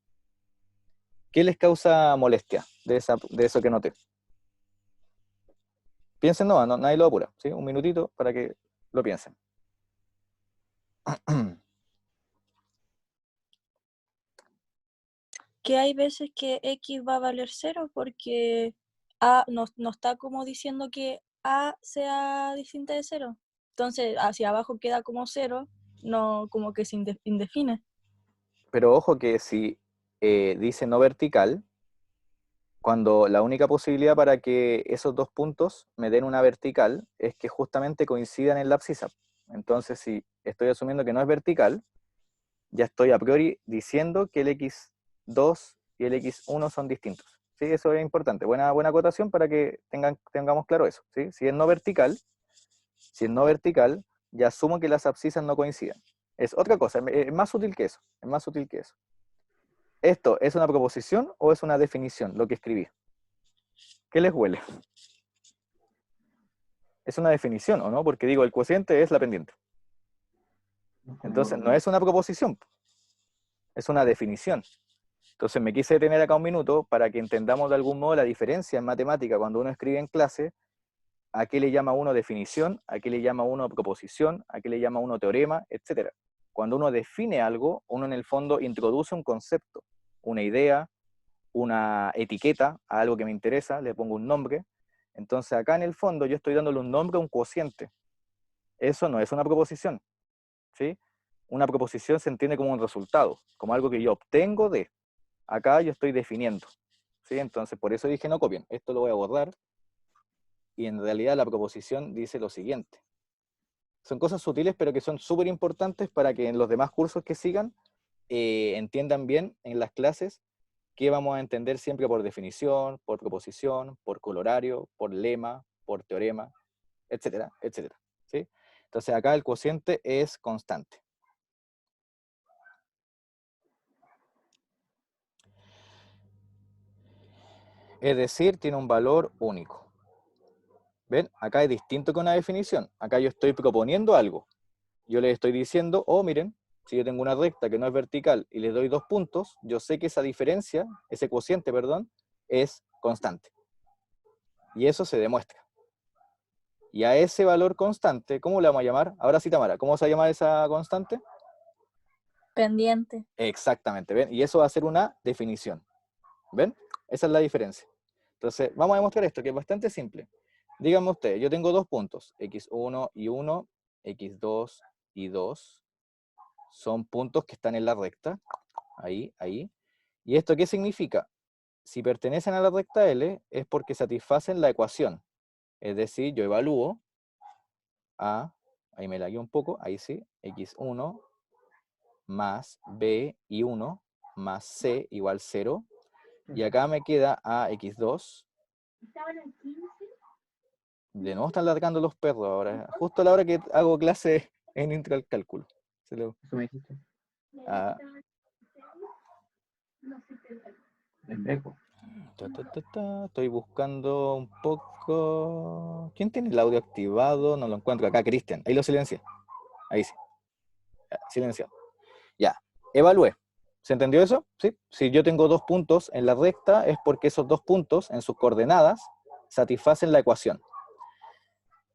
¿Qué les causa molestia de eso que noté? Piensen, no, nadie lo apura, ¿sí? Un minutito para que lo piensen. Que hay veces que X va a valer 0 porque A no está como diciendo que A sea distinta de 0. Entonces, hacia abajo queda como 0, no como que se indefine. Pero ojo que si dice no vertical, cuando la única posibilidad para que esos dos puntos me den una vertical es que justamente coincidan en la abscisa. Entonces, si estoy asumiendo que no es vertical, ya estoy a priori diciendo que el x2 y el x1 son distintos. ¿Sí? Eso es importante. Buena acotación para que tengamos claro eso. ¿Sí? Si es no vertical, ya asumo que las abscisas no coinciden. Es otra cosa, es más útil que eso. Es más útil que eso. ¿Esto es una proposición o es una definición, lo que escribí? ¿Qué les huele? Es una definición, ¿o no? Porque digo, el cociente es la pendiente. Entonces, no es una proposición. es una definición. Entonces me quise detener acá un minuto para que entendamos de algún modo la diferencia en matemática cuando uno escribe en clase, a qué le llama uno definición, a qué le llama uno proposición, a qué le llama uno teorema, etc. Cuando uno define algo, uno en el fondo introduce un concepto, una idea, una etiqueta a algo que me interesa, le pongo un nombre. Entonces acá en el fondo yo estoy dándole un nombre a un cociente. Eso no es una proposición, ¿sí? Una proposición se entiende como un resultado, como algo que yo obtengo de. Acá yo estoy definiendo, ¿sí? Entonces por eso dije no copien. Esto lo voy a borrar. Y en realidad la proposición dice lo siguiente. Son cosas sutiles, pero que son súper importantes para que en los demás cursos que sigan entiendan bien en las clases qué vamos a entender siempre por definición, por proposición, por colorario, por lema, por teorema, etcétera, etcétera, ¿sí? Entonces acá el cociente es constante. Es decir, tiene un valor único. ¿Ven? Acá es distinto que una definición. Acá yo estoy proponiendo algo. Yo les estoy diciendo, oh, miren, si yo tengo una recta que no es vertical y les doy 2 puntos, yo sé que esa diferencia, ese cociente, perdón, es constante. Y eso se demuestra. Y a ese valor constante, ¿cómo le vamos a llamar? Ahora sí, Tamara, ¿cómo se va a llamar esa constante? Pendiente. Exactamente, ¿ven? Y eso va a ser una definición. ¿Ven? Esa es la diferencia. Entonces, vamos a demostrar esto, que es bastante simple. Díganme ustedes, yo tengo 2 puntos, x1 y 1, x2 y 2. Son puntos que están en la recta. Ahí, ahí. ¿Y esto qué significa? Si pertenecen a la recta L, es porque satisfacen la ecuación. Es decir, yo evalúo a, ahí me lagué un poco, ahí sí, x1 más b y 1 más c igual 0. Y acá me queda a x2. De nuevo están largando los perros ahora. Justo a la hora que hago clase en intro al cálculo. Eso me dijiste. Ah, En Beco. Estoy buscando un poco. ¿Quién tiene el audio activado? No lo encuentro. Acá, Cristian. Ahí lo silencié. Ahí sí. Ya, silenciado. Ya. Evalué. ¿Se entendió eso? ¿Sí? Si yo tengo 2 puntos en la recta, es porque esos 2 puntos en sus coordenadas satisfacen la ecuación.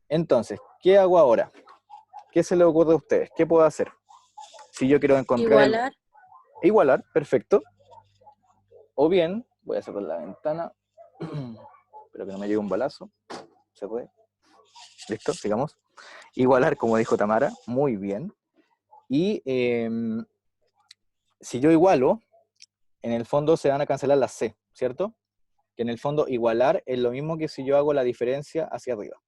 Entonces, ¿qué hago ahora? ¿Qué se le ocurre a ustedes? ¿Qué puedo hacer? Si yo quiero encontrar Igualar. Igualar, perfecto. O bien, voy a cerrar la ventana. Espero que no me llegue un balazo. ¿Se puede? ¿Listo? Sigamos. Igualar, como dijo Tamara, muy bien. Y si yo igualo, en el fondo se van a cancelar las C, ¿cierto? Que en el fondo igualar es lo mismo que si yo hago la diferencia hacia arriba,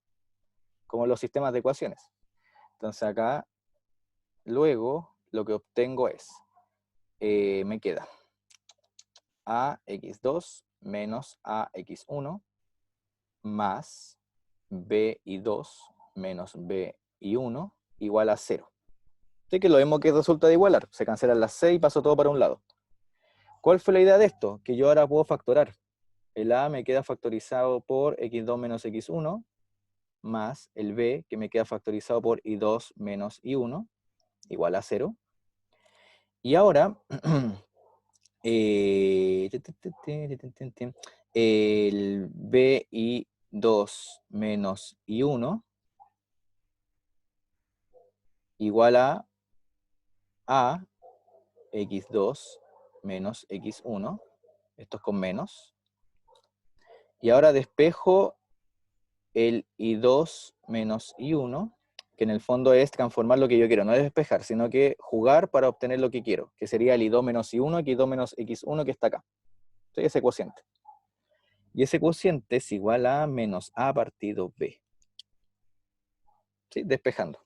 como los sistemas de ecuaciones. Entonces acá, luego, lo que obtengo es, me queda ax2 menos ax1 más b y 2 menos b y 1 igual a 0. Así que lo mismo que resulta de igualar, se cancelan las c y paso todo para un lado. ¿Cuál fue la idea de esto? Que yo ahora puedo factorar. El a me queda factorizado por x2 menos x1, más el b que me queda factorizado por y2 menos y1, igual a 0. Y ahora, el b y 2 menos y1 igual a x2 menos x1, esto es con menos. Y ahora despejo el i2 menos i1, que en el fondo es transformar lo que yo quiero, no es despejar, sino que jugar para obtener lo que quiero, que sería el i2 menos i1, x2 menos x1 que está acá. Entonces ese cociente. Y ese cociente es igual a menos a partido b. ¿Sí? Despejando.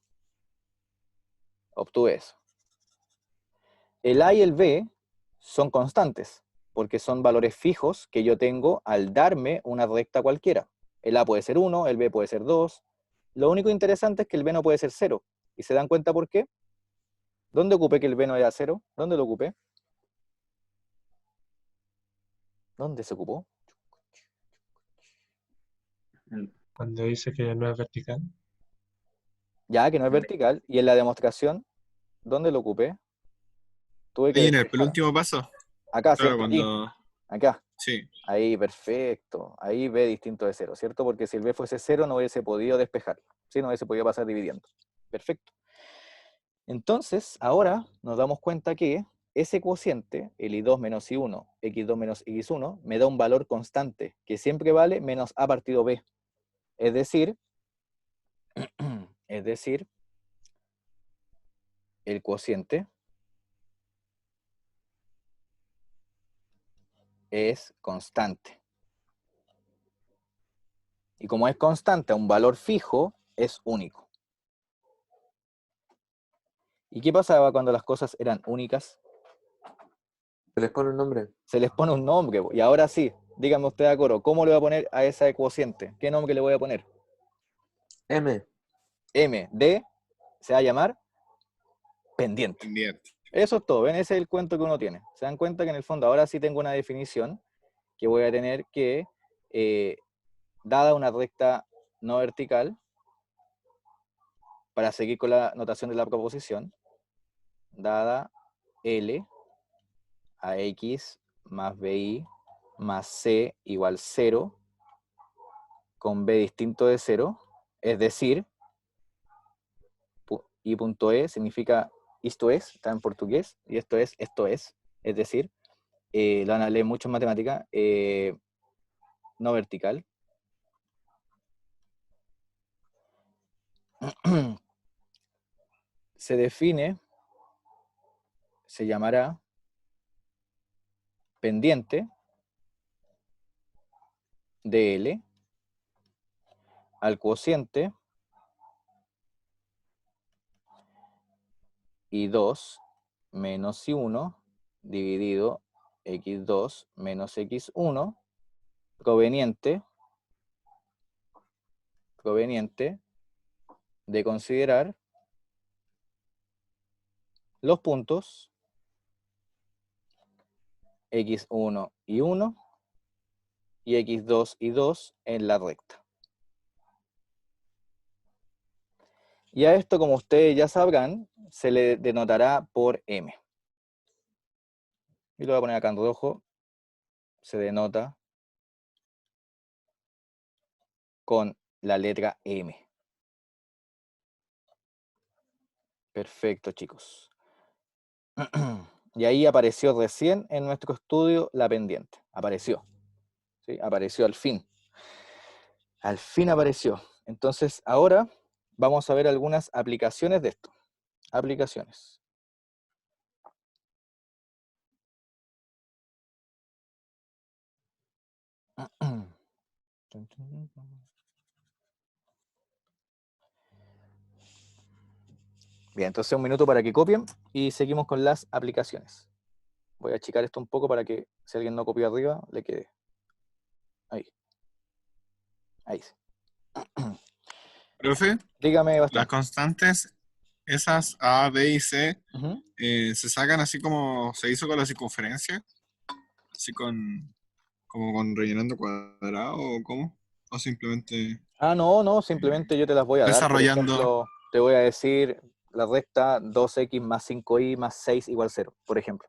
Obtuve eso. El a y el b son constantes, porque son valores fijos que yo tengo al darme una recta cualquiera. El a puede ser 1, el b puede ser 2. Lo único interesante es que el b no puede ser 0. ¿Y se dan cuenta por qué? ¿Dónde ocupé que el b no era 0? ¿Dónde lo ocupé? ¿Dónde se ocupó? Cuando dice que no es vertical. Ya, que no es vertical. Y en la demostración, ¿dónde lo ocupé? Tuve que Ahí en el despejar. penúltimo paso. Acá, Claro, ¿cierto? Aquí, cuando. acá. Sí. Ahí, perfecto. Ahí B distinto de 0, ¿cierto? Porque si el B fuese 0 no hubiese podido despejar. ¿Sí? No hubiese podido pasar dividiendo. Perfecto. Entonces, ahora nos damos cuenta que ese cociente, el I2 menos I1, X2 menos X1, me da un valor constante, que siempre vale menos A partido B. Es decir, el cociente es constante. Y como es constante a un valor fijo, es único. ¿Y qué pasaba cuando las cosas eran únicas? ¿Se les pone un nombre? Se les pone un nombre. Y ahora sí, dígame usted a coro, ¿cómo le voy a poner a esa cociente? ¿Qué nombre le voy a poner? M. M, D, se va a llamar pendiente. Pendiente. Eso es todo, ¿ven? Ese es el cuento que uno tiene. Se dan cuenta que en el fondo ahora sí tengo una definición que voy a tener que, dada una recta no vertical, para seguir con la notación de la proposición, dada L a X más BI más C igual 0, con B distinto de 0, es decir, I punto E significa esto es, está en portugués, y esto es decir, lo van a leer mucho en matemática, no vertical. Se define, se llamará pendiente de L al cociente I2 menos I1 dividido X2 menos X1 proveniente de considerar los puntos X1 y 1 y X2 y 2 en la recta. Y a esto, como ustedes ya sabrán, se le denotará por M. Y lo voy a poner acá en rojo. Se denota con la letra M. Perfecto, chicos. Y ahí apareció recién en nuestro estudio la pendiente. Apareció. ¿Sí? Apareció al fin. Al fin apareció. Entonces, ahora vamos a ver algunas aplicaciones de esto. Aplicaciones. Bien, entonces un minuto para que copien y seguimos con las aplicaciones. Voy a achicar esto un poco para que si alguien no copió arriba, le quede. Ahí. Ahí. Profe, Dígame, las Bastián. constantes, esas A, B y C, Ujú. se sacan así como se hizo con la circunferencia, así como con rellenando cuadrado o cómo, o simplemente Ah, no, simplemente yo te las voy a dar. Por desarrollando. ejemplo, te voy a decir la recta 2x más 5y más 6 igual 0, por ejemplo.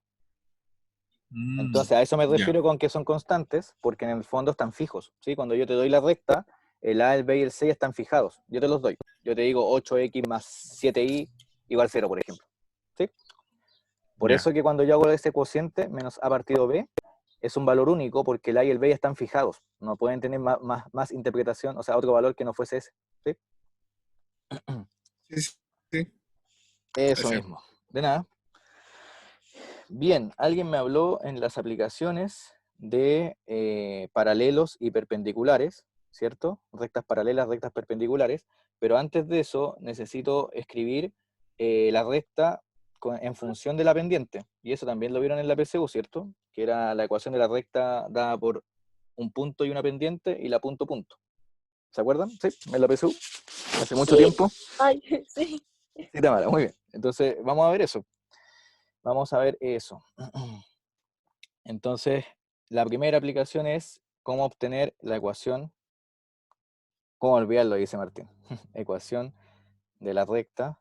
Entonces, a eso me Ya. refiero con que son constantes, porque en el fondo están fijos, ¿sí? Cuando yo te doy la recta, el A, el B y el C ya están fijados. Yo te los doy. Yo te digo 8x más 7y igual 0, por ejemplo. ¿Sí? Por Ya. eso que cuando yo hago ese cociente menos A partido B, es un valor único porque el A y el B ya están fijados. No pueden tener más interpretación, o sea, otro valor que no fuese ese. ¿Sí? Sí, sí. Eso Gracias. mismo. De nada. Bien, alguien me habló en las aplicaciones de paralelos y perpendiculares, ¿cierto? Rectas paralelas, rectas perpendiculares, pero antes de eso necesito escribir la recta en función de la pendiente, y eso también lo vieron en la PSU, ¿cierto? Que era la ecuación de la recta dada por un punto y una pendiente y la punto punto. ¿Se acuerdan? Sí, en la PSU, hace mucho Sí. tiempo. Ay, sí. Sí, Tamara, muy bien. Entonces, vamos a ver eso. Vamos a ver eso. Entonces, la primera aplicación es cómo obtener la ecuación, cómo olvidarlo, dice Martín. Ecuación de la recta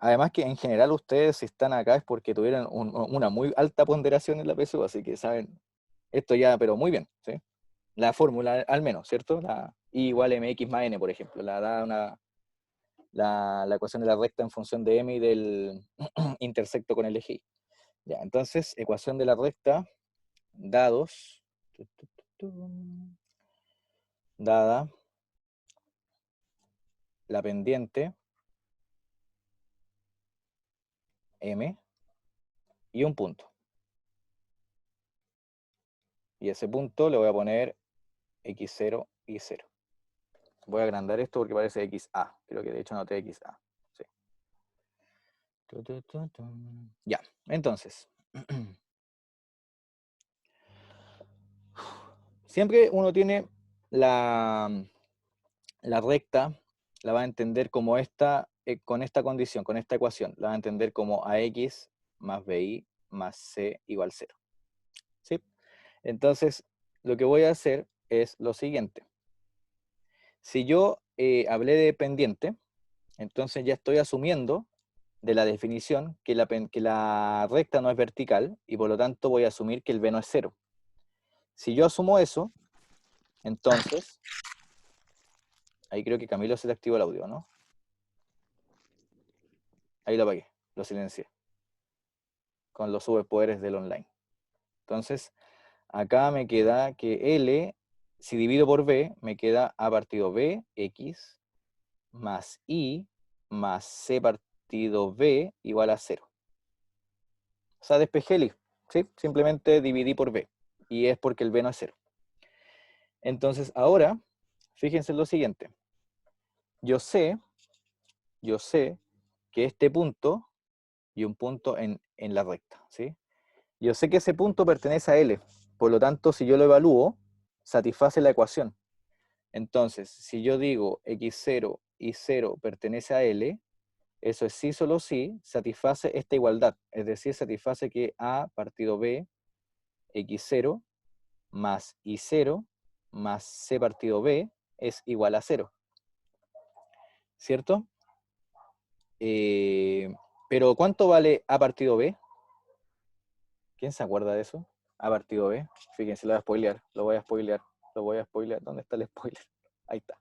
Además que en general ustedes si están acá es porque tuvieron una muy alta ponderación en la PSU, así que saben esto ya, pero muy bien, ¿sí? La fórmula al menos, ¿cierto? La I igual a mx más n, por ejemplo, la da la ecuación de la recta en función de m y del intersecto con el eje y. Ya, entonces, ecuación de la recta, dados, dada la pendiente m y un punto. Y ese punto le voy a poner x0 y 0. Voy a agrandar esto porque parece XA. Creo que de hecho anoté XA. Sí. Ya, entonces. Siempre uno tiene la recta, la va a entender como esta, con esta condición, con esta ecuación. La va a entender como AX más BI más C igual 0. ¿Sí? Entonces, lo que voy a hacer es lo siguiente. Si yo hablé de pendiente, entonces ya estoy asumiendo de la definición que la recta no es vertical y por lo tanto voy a asumir que el B no es 0. Si yo asumo eso, entonces, ahí creo que Camilo se le activó el audio, ¿no? Ahí lo apagué, lo silencié, con los superpoderes del online. Entonces, acá me queda que L, si divido por B, me queda A partido B, X, más I, más C partido B, igual a 0. O sea, despejé el I, ¿sí? Simplemente dividí por B, y es porque el B no es 0. Entonces, ahora, fíjense en lo siguiente. Yo sé que este punto, y un punto en la recta, ¿sí? Yo sé que ese punto pertenece a L, por lo tanto, si yo lo evalúo, satisface la ecuación. Entonces, si yo digo x0 y 0 pertenece a L, eso es sí, solo sí, satisface esta igualdad, es decir, satisface que A partido B, x0, más y0, más C partido B, es igual a 0. ¿Cierto? Pero ¿cuánto vale A partido B? ¿Quién se acuerda de eso? A partido B. Fíjense, lo voy a spoilear. ¿Dónde está el spoiler? Ahí está.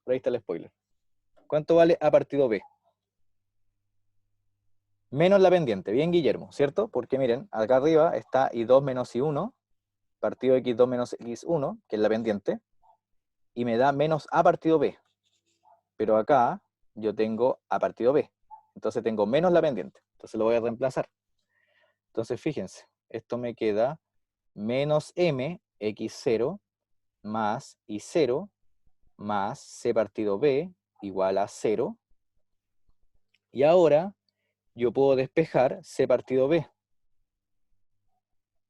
Por ahí está el spoiler. ¿Cuánto vale A partido B? Menos la pendiente. Bien, Guillermo, ¿cierto? Porque miren, acá arriba está I2 menos I1, partido X2 menos X1, que es la pendiente, y me da menos A partido B. Pero acá yo tengo A partido B. Entonces tengo menos la pendiente. Entonces lo voy a reemplazar. Entonces fíjense, esto me queda menos M X0 más I0 más C partido B igual a 0. Y ahora yo puedo despejar C partido B.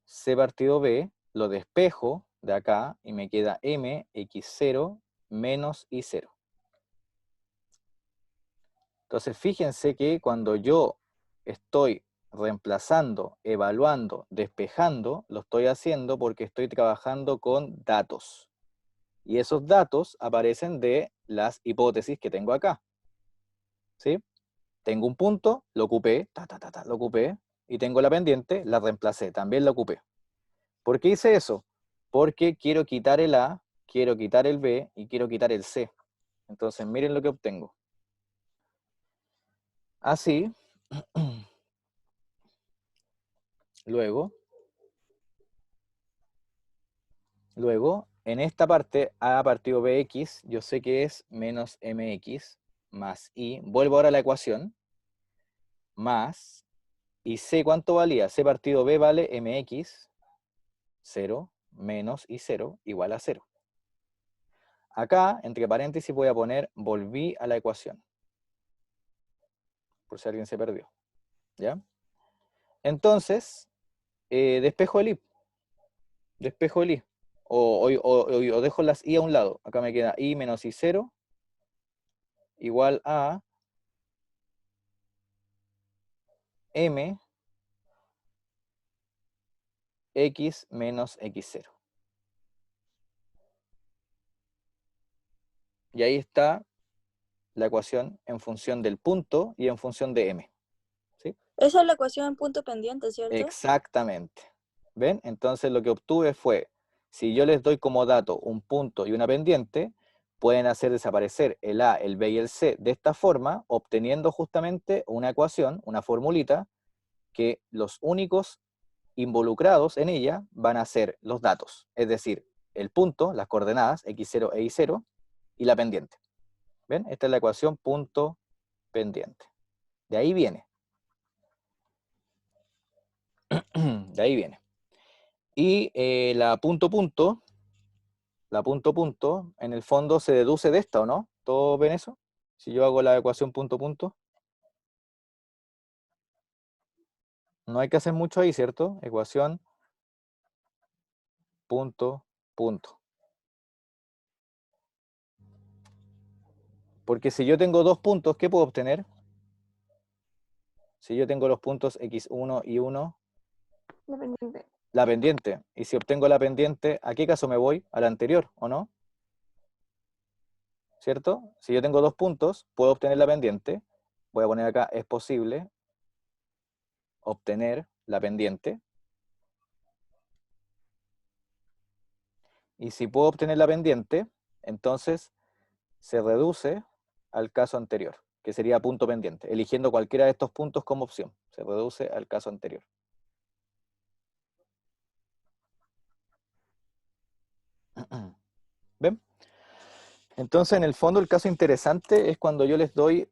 C partido B lo despejo de acá y me queda M X0 menos I0. Entonces fíjense que cuando yo estoy reemplazando, evaluando, despejando, lo estoy haciendo porque estoy trabajando con datos. Y esos datos aparecen de las hipótesis que tengo acá. ¿Sí? Tengo un punto, lo ocupé, lo ocupé, y tengo la pendiente, la reemplacé, también la ocupé. ¿Por qué hice eso? Porque quiero quitar el A, quiero quitar el B y quiero quitar el C. Entonces miren lo que obtengo. Así, luego, en esta parte, A partido BX, yo sé que es menos MX más I. Vuelvo ahora a la ecuación. Más, y C, ¿cuánto valía? C partido B vale MX, 0, menos I0, igual a 0. Acá, entre paréntesis, voy a poner, volví a la ecuación. Por si alguien se perdió. ¿Ya? Entonces, despejo el I. Despejo el I. O dejo las I a un lado. Acá me queda I menos I0 igual a M X menos X0. Y ahí está la ecuación en función del punto y en función de m. ¿Sí? Esa es la ecuación en punto pendiente, ¿cierto? Exactamente. ¿Ven? Entonces lo que obtuve fue, si yo les doy como dato un punto y una pendiente, pueden hacer desaparecer el A, el B y el C de esta forma, obteniendo justamente una ecuación, una formulita, que los únicos involucrados en ella van a ser los datos, es decir, el punto, las coordenadas x0 e y0, y la pendiente. ¿Ven? Esta es la ecuación punto pendiente. De ahí viene. De ahí viene. Y la punto punto, en el fondo se deduce de esta, ¿o no? ¿Todos ven eso? Si yo hago la ecuación punto punto. No hay que hacer mucho ahí, ¿cierto? Ecuación punto punto. Porque si yo tengo dos puntos, ¿qué puedo obtener? Si yo tengo los puntos x1 y 1, La pendiente. la pendiente. Y si obtengo la pendiente, ¿a qué caso me voy? Al anterior, ¿o no? ¿Cierto? Si yo tengo dos puntos, puedo obtener la pendiente. Voy a poner acá, es posible obtener la pendiente. Y si puedo obtener la pendiente, entonces se reduce al caso anterior, que sería punto pendiente, eligiendo cualquiera de estos puntos como opción. Se reduce al caso anterior. ¿Ven? Entonces, en el fondo, el caso interesante es cuando yo les doy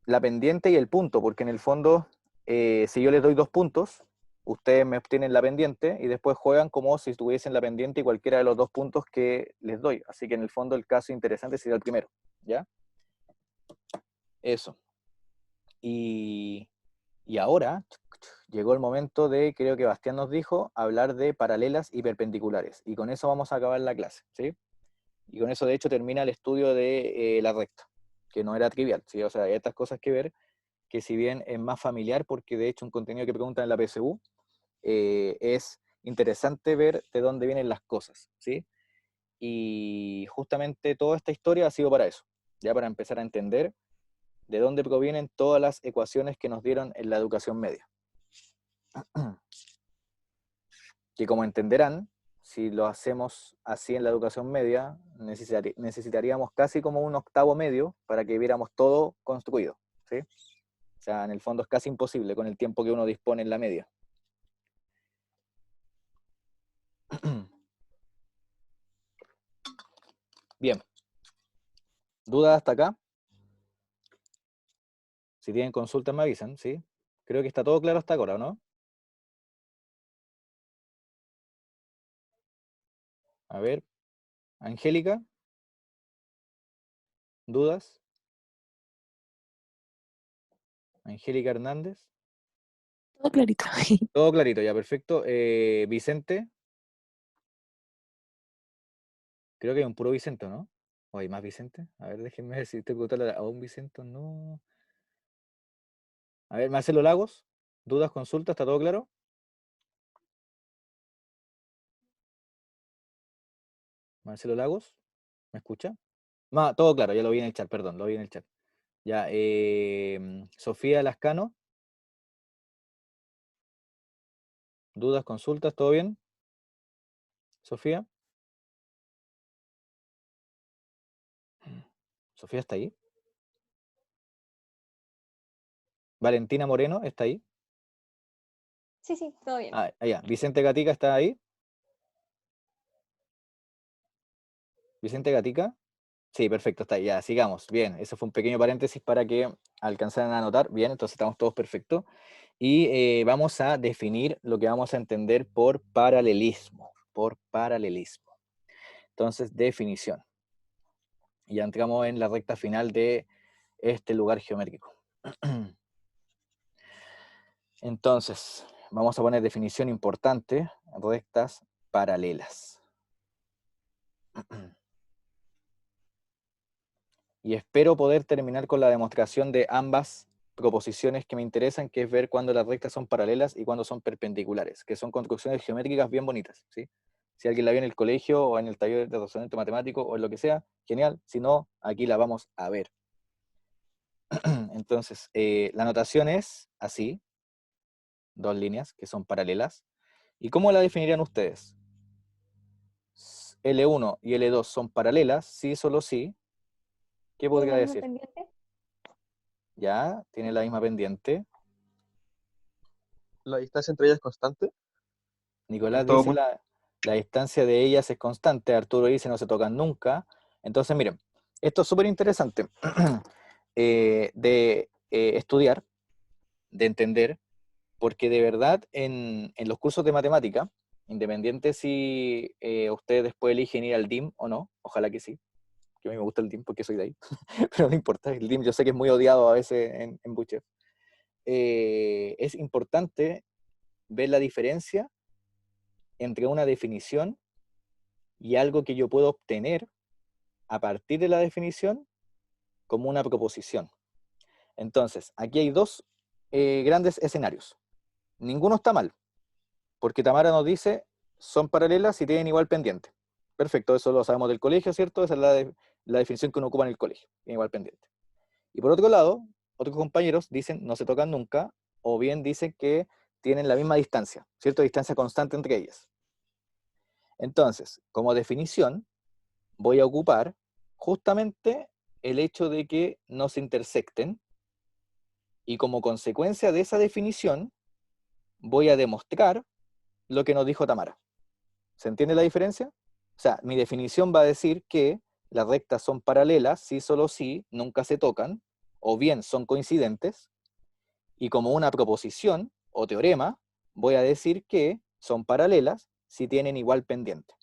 la pendiente y el punto, porque en el fondo, si yo les doy dos puntos, ustedes me obtienen la pendiente y después juegan como si tuviesen la pendiente y cualquiera de los dos puntos que les doy. Así que en el fondo el caso interesante sería el primero, ¿ya? Eso. Y ahora llegó el momento de, creo que Bastián nos dijo, hablar de paralelas y perpendiculares. Y con eso vamos a acabar la clase, ¿sí? Y con eso, de hecho, termina el estudio de la recta, que no era trivial, ¿sí? O sea, hay estas cosas que ver, que si bien es más familiar, porque de hecho un contenido que preguntan en la PSU, es interesante ver de dónde vienen las cosas, ¿sí? Y justamente toda esta historia ha sido para eso, ya para empezar a entender de dónde provienen todas las ecuaciones que nos dieron en la educación media. Que como entenderán, si lo hacemos así en la educación media, necesitaríamos casi como un octavo medio para que viéramos todo construido, ¿sí? O sea, en el fondo es casi imposible con el tiempo que uno dispone en la media. Bien. ¿Dudas hasta acá? Si tienen consultas me avisan, ¿sí? Creo que está todo claro hasta ahora, ¿no? A ver. Angélica. ¿Dudas? Angélica Hernández. Todo clarito. Todo clarito, ya, perfecto. Vicente. Creo que hay un puro Vicente, ¿no? ¿O hay más Vicente? A ver, déjenme ver si estoy preguntando a un Vicente o no. A ver, Marcelo Lagos. ¿Dudas, consultas? ¿Está todo claro? Marcelo Lagos. ¿Me escucha? No, todo claro, ya lo vi en el chat, perdón, lo vi en el chat. Ya, Sofía Lascano. ¿Dudas, consultas? ¿Todo bien? Sofía. ¿Sofía está ahí? Valentina Moreno, ¿está ahí? Sí, sí, todo bien. Ah, allá. Vicente Gatica, ¿está ahí? ¿Vicente Gatica? Sí, perfecto, está ahí. Ya, sigamos. Bien, eso fue un pequeño paréntesis para que alcanzaran a anotar. Bien, entonces estamos todos perfectos. Y vamos a definir lo que vamos a entender por paralelismo. Por paralelismo. Entonces, definición. Y ya entramos en la recta final de este lugar geométrico. Entonces, vamos a poner definición importante, rectas paralelas. Y espero poder terminar con la demostración de ambas proposiciones que me interesan, que es ver cuándo las rectas son paralelas y cuándo son perpendiculares, que son construcciones geométricas bien bonitas, ¿sí? Si alguien la vio en el colegio o en el taller de razonamiento matemático o en lo que sea, genial. Si no, aquí la vamos a ver. Entonces, la notación es así, dos líneas que son paralelas. ¿Y cómo la definirían ustedes? L1 y L2 son paralelas, sí, solo sí. ¿Qué ¿Tiene podría la misma decir? pendiente? Ya, tiene la misma pendiente. La distancia entre ellas es constante. Nicolás En todo dice punto. la distancia de ellas es constante, Arturo dice no se tocan nunca. Entonces, miren, esto es súper interesante de estudiar, de entender, porque de verdad en los cursos de matemática, independiente si ustedes después eligen ir al DIM o no, ojalá que sí, que a mí me gusta el DIM porque soy de ahí, pero no importa, el DIM yo sé que es muy odiado a veces en Buchef. Es importante ver la diferencia entre una definición y algo que yo puedo obtener a partir de la definición como una proposición. Entonces, aquí hay dos grandes escenarios. Ninguno está mal, porque Tamara nos dice, son paralelas y tienen igual pendiente. Perfecto, eso lo sabemos del colegio, ¿cierto? Esa es la definición que uno ocupa en el colegio, tiene igual pendiente. Y por otro lado, otros compañeros dicen, no se tocan nunca, o bien dicen que tienen la misma distancia, ¿cierto? Distancia constante entre ellas. Entonces, como definición, voy a ocupar justamente el hecho de que no se intersecten, y como consecuencia de esa definición, voy a demostrar lo que nos dijo Tamara. ¿Se entiende la diferencia? O sea, mi definición va a decir que las rectas son paralelas, sí, solo sí, nunca se tocan, o bien son coincidentes, y como una proposición o teorema, voy a decir que son paralelas si tienen igual pendiente.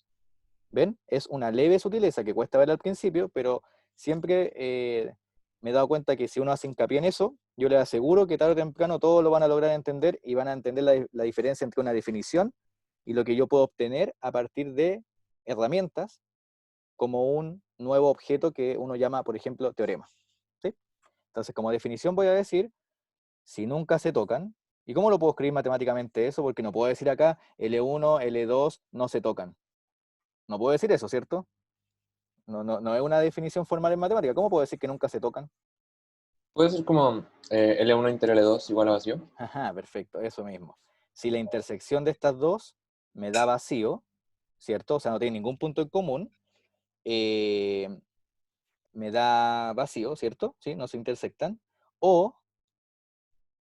¿Ven? Es una leve sutileza que cuesta ver al principio, pero siempre me he dado cuenta que si uno hace hincapié en eso, yo les aseguro que tarde o temprano todos lo van a lograr entender y van a entender la diferencia entre una definición y lo que yo puedo obtener a partir de herramientas como un nuevo objeto que uno llama, por ejemplo, teorema. ¿Sí? Entonces, como definición voy a decir, si nunca se tocan, ¿y cómo lo puedo escribir matemáticamente eso? Porque no puedo decir acá L1, L2 no se tocan. No puedo decir eso, ¿cierto? No es una definición formal en matemática. ¿Cómo puedo decir que nunca se tocan? Puede ser como L1 inter L2 igual a vacío. Ajá, perfecto, eso mismo. Si la intersección de estas dos me da vacío, ¿cierto? O sea, no tiene ningún punto en común, me da vacío, ¿cierto? ¿Sí? No se intersectan. O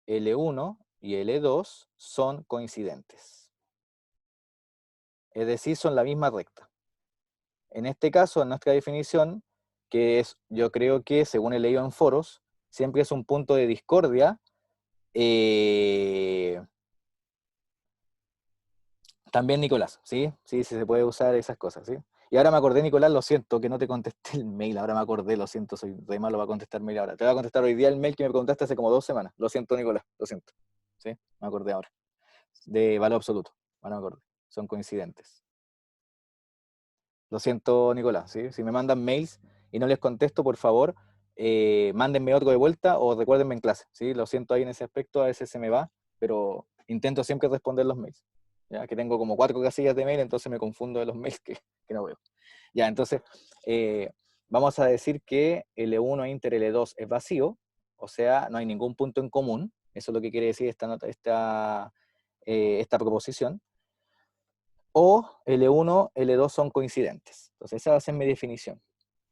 L1 y L2 son coincidentes. Es decir, son la misma recta. En este caso, en nuestra definición, que es, yo creo que, según he leído en foros, siempre es un punto de discordia. También Nicolás, ¿sí? Sí, sí se puede usar esas cosas, ¿sí? Y ahora me acordé, Nicolás, lo siento, que no te contesté el mail, ahora me acordé, lo siento, soy re malo para contestar mail ahora. Te voy a contestar hoy día el mail que me preguntaste hace como 2 semanas. Lo siento, Nicolás, lo siento. ¿Sí? Me acordé ahora. De valor absoluto, ahora me acordé. Son coincidentes. Lo siento, Nicolás, ¿sí? Si me mandan mails y no les contesto, por favor, mándenme otro de vuelta o recuérdenme en clase, ¿sí? Lo siento ahí en ese aspecto, a veces se me va, pero intento siempre responder los mails. Ya que tengo como 4 casillas de mail, entonces me confundo de los mails que no veo. Ya, entonces, vamos a decir que L1 inter L2 es vacío, o sea, no hay ningún punto en común, eso es lo que quiere decir esta proposición, o L1, L2 son coincidentes. Entonces esa va a ser mi definición.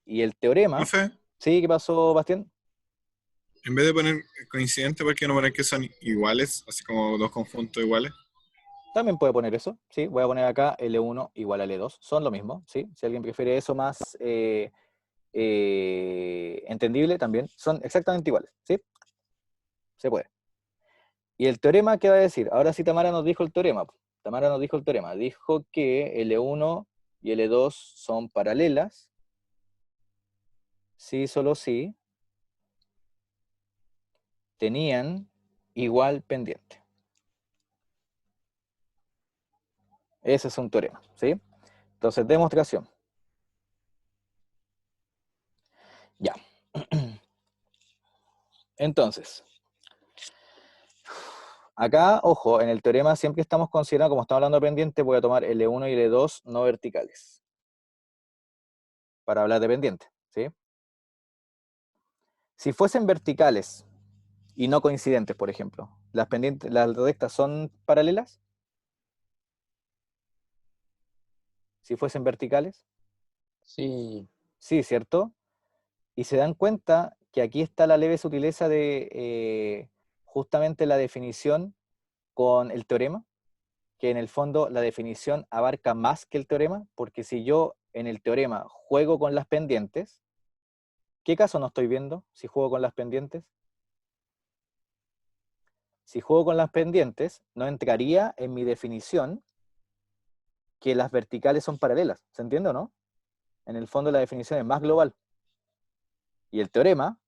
Y el teorema, Profe, ¿sí? ¿Qué pasó, Bastián? en vez de poner coincidente, ¿por qué no poner que son iguales? Así como dos conjuntos iguales. También puede poner eso, ¿sí? Voy a poner acá L1 igual a L2, son lo mismo, ¿sí? Si alguien prefiere eso más entendible, también son exactamente iguales, ¿sí? Se puede. ¿Y el teorema qué va a decir? Ahora sí Tamara nos dijo el teorema. Tamara nos dijo el teorema. Dijo que L1 y L2 son paralelas, sí, solo sí, tenían igual pendiente. Ese es un teorema, ¿sí? Entonces, demostración. Ya. Entonces, acá, ojo, en el teorema siempre estamos considerando, como estamos hablando de pendiente, voy a tomar L1 y L2 no verticales. Para hablar de pendiente, ¿sí? Si fuesen verticales y no coincidentes, por ejemplo, ¿las rectas son paralelas? Si fuesen verticales. Sí. Sí, ¿cierto? Y se dan cuenta que aquí está la leve sutileza de justamente la definición con el teorema, que en el fondo la definición abarca más que el teorema, porque si yo en el teorema juego con las pendientes, ¿qué caso no estoy viendo si juego con las pendientes? Si juego con las pendientes, no entraría en mi definición que las verticales son paralelas. ¿Se entiende o no? En el fondo la definición es más global. Y el teorema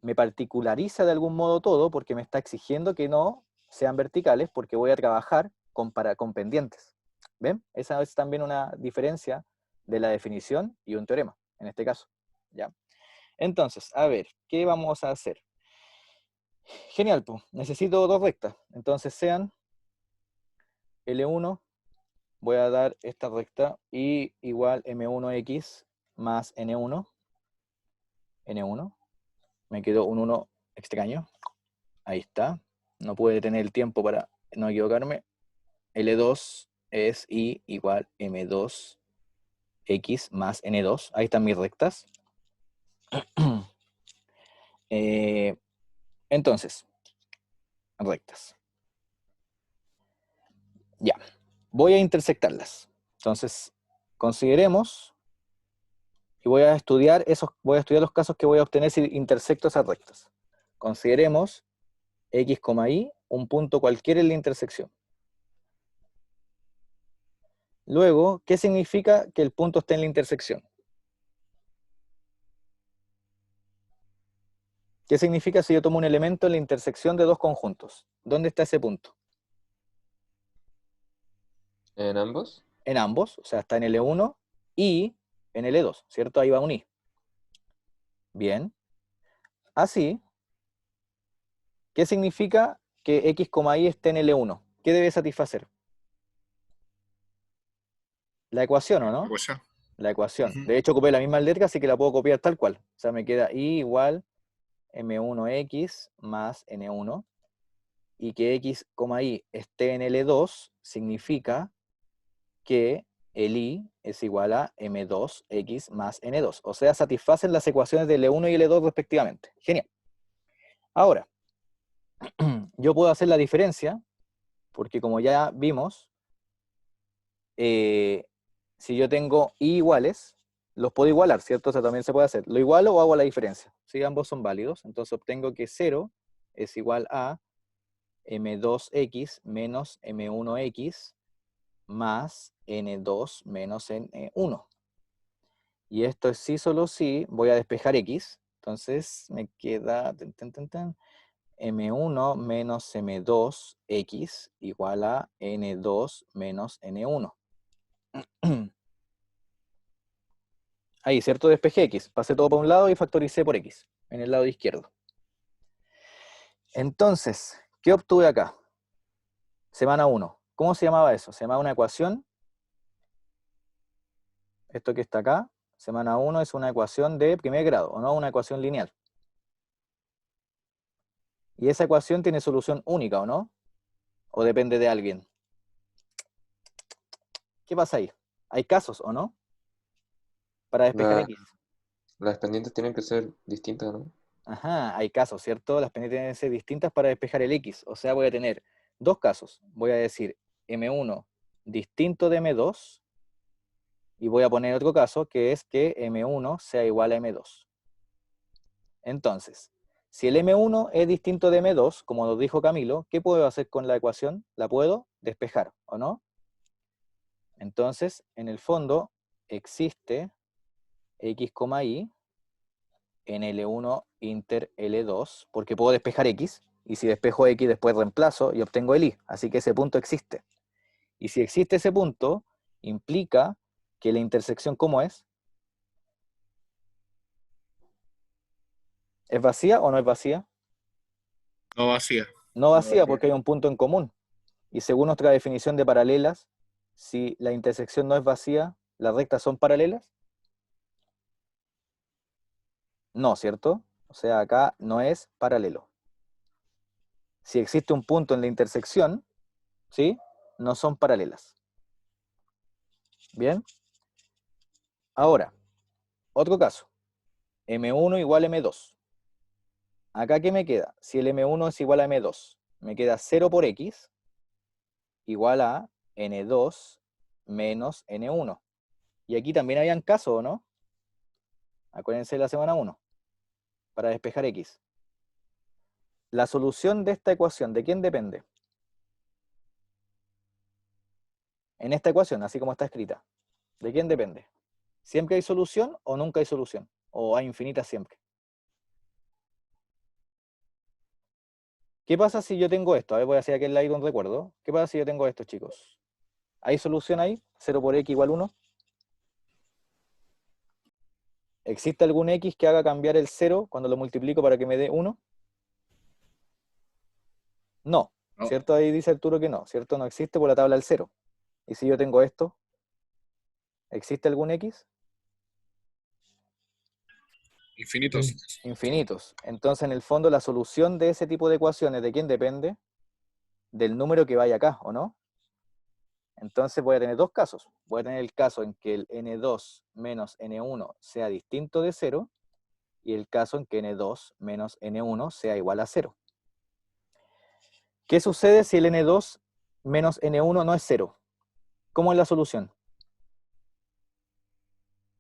me particulariza de algún modo todo porque me está exigiendo que no sean verticales porque voy a trabajar con pendientes. ¿Ven? Esa es también una diferencia de la definición y un teorema, en este caso. ¿Ya? Entonces, a ver, ¿qué vamos a hacer? Genial, pues, necesito dos rectas. Entonces sean L1, voy a dar esta recta y igual M1X más N1. N1. Me quedó un 1 extraño. Ahí está. No pude tener el tiempo para no equivocarme. L2 es I igual M2X más N2. Ahí están mis rectas. Entonces, rectas. Ya. Voy a intersectarlas. Entonces, consideremos, y voy a estudiar los casos que voy a obtener si intersecto esas rectas. Consideremos X, Y, un punto cualquiera en la intersección. Luego, ¿qué significa que el punto esté en la intersección? ¿Qué significa si yo tomo un elemento en la intersección de dos conjuntos? ¿Dónde está ese punto? ¿En ambos? En ambos, o sea, está en L1 y en L2, ¿cierto? Ahí va un I. Bien. Así, ¿qué significa que X, Y esté en L1? ¿Qué debe satisfacer? La ecuación, ¿o no? Ecuación. La ecuación. Ujú. De hecho, ocupé la misma letra, así que la puedo copiar tal cual. O sea, me queda I igual M1X más N1. Y que X, Y esté en L2 significa que el I es igual a M2X más N2. O sea, satisfacen las ecuaciones de L1 y L2 respectivamente. Genial. Ahora, yo puedo hacer la diferencia, porque como ya vimos, si yo tengo I iguales, los puedo igualar, ¿cierto? O sea, también se puede hacer. ¿Lo igualo o hago la diferencia? Si ambos son válidos, entonces obtengo que 0 es igual a M2X menos M1X más N2 menos N1. Y esto es sí, solo sí, voy a despejar X. Entonces me queda M1 menos M2X igual a N2 menos N1. Ahí, ¿cierto? Despejé X. Pasé todo por un lado y factoricé por X, en el lado izquierdo. Entonces, ¿qué obtuve acá? Semana 1. ¿Cómo se llamaba eso? Se llamaba una ecuación. Esto que está acá, semana 1 es una ecuación de primer grado, ¿o no? Una ecuación lineal. Y esa ecuación tiene solución única, ¿o no? ¿O depende de alguien? ¿Qué pasa ahí? ¿Hay casos, o no? Para despejar X. Las pendientes tienen que ser distintas, ¿no? Ajá, hay casos, ¿cierto? Las pendientes tienen que ser distintas para despejar el X. O sea, voy a tener dos casos. Voy a decir M1 distinto de M2 y voy a poner otro caso que es que M1 sea igual a M2. Entonces, si el M1 es distinto de M2, como nos dijo Camilo, ¿qué puedo hacer con la ecuación? La puedo despejar, ¿o no? Entonces, en el fondo, existe X, Y en L1 inter L2, porque puedo despejar X, y si despejo X después reemplazo y obtengo el Y, así que ese punto existe. Y si existe ese punto, implica que la intersección, ¿cómo es? ¿Es vacía o no es vacía? No vacía. No vacía porque hay un punto en común. Y según nuestra definición de paralelas, si la intersección no es vacía, ¿las rectas son paralelas? No, ¿cierto? O sea, acá no es paralelo. Si existe un punto en la intersección, ¿sí? No son paralelas. ¿Bien? Ahora, otro caso. M1 igual a M2. Acá, ¿qué me queda? Si el M1 es igual a M2, me queda 0 por X igual a N2 menos N1. Y aquí también habían casos, ¿o no? Acuérdense de la semana 1, para despejar X. La solución de esta ecuación, ¿de quién depende? En esta ecuación, así como está escrita, ¿de quién depende? ¿Siempre hay solución o nunca hay solución? ¿O hay infinitas siempre? ¿Qué pasa si yo tengo esto? A ver, voy a hacer aquel lado un recuerdo. ¿Qué pasa si yo tengo esto, chicos? ¿Hay solución ahí? 0 por X igual 1. ¿Existe algún X que haga cambiar el 0 cuando lo multiplico para que me dé 1? No, No. ¿cierto? Ahí dice Arturo que no, ¿cierto? No existe por la tabla del 0. ¿Y si yo tengo esto? ¿Existe algún X? Infinitos. Infinitos. Entonces, en el fondo, la solución de ese tipo de ecuaciones, ¿de quién depende? Del número que vaya acá, ¿o no? Entonces voy a tener dos casos. Voy a tener el caso en que el N2 menos N1 sea distinto de 0 y el caso en que N2 menos N1 sea igual a 0. ¿Qué sucede si el N2 menos N1 no es 0? ¿Cómo es la solución?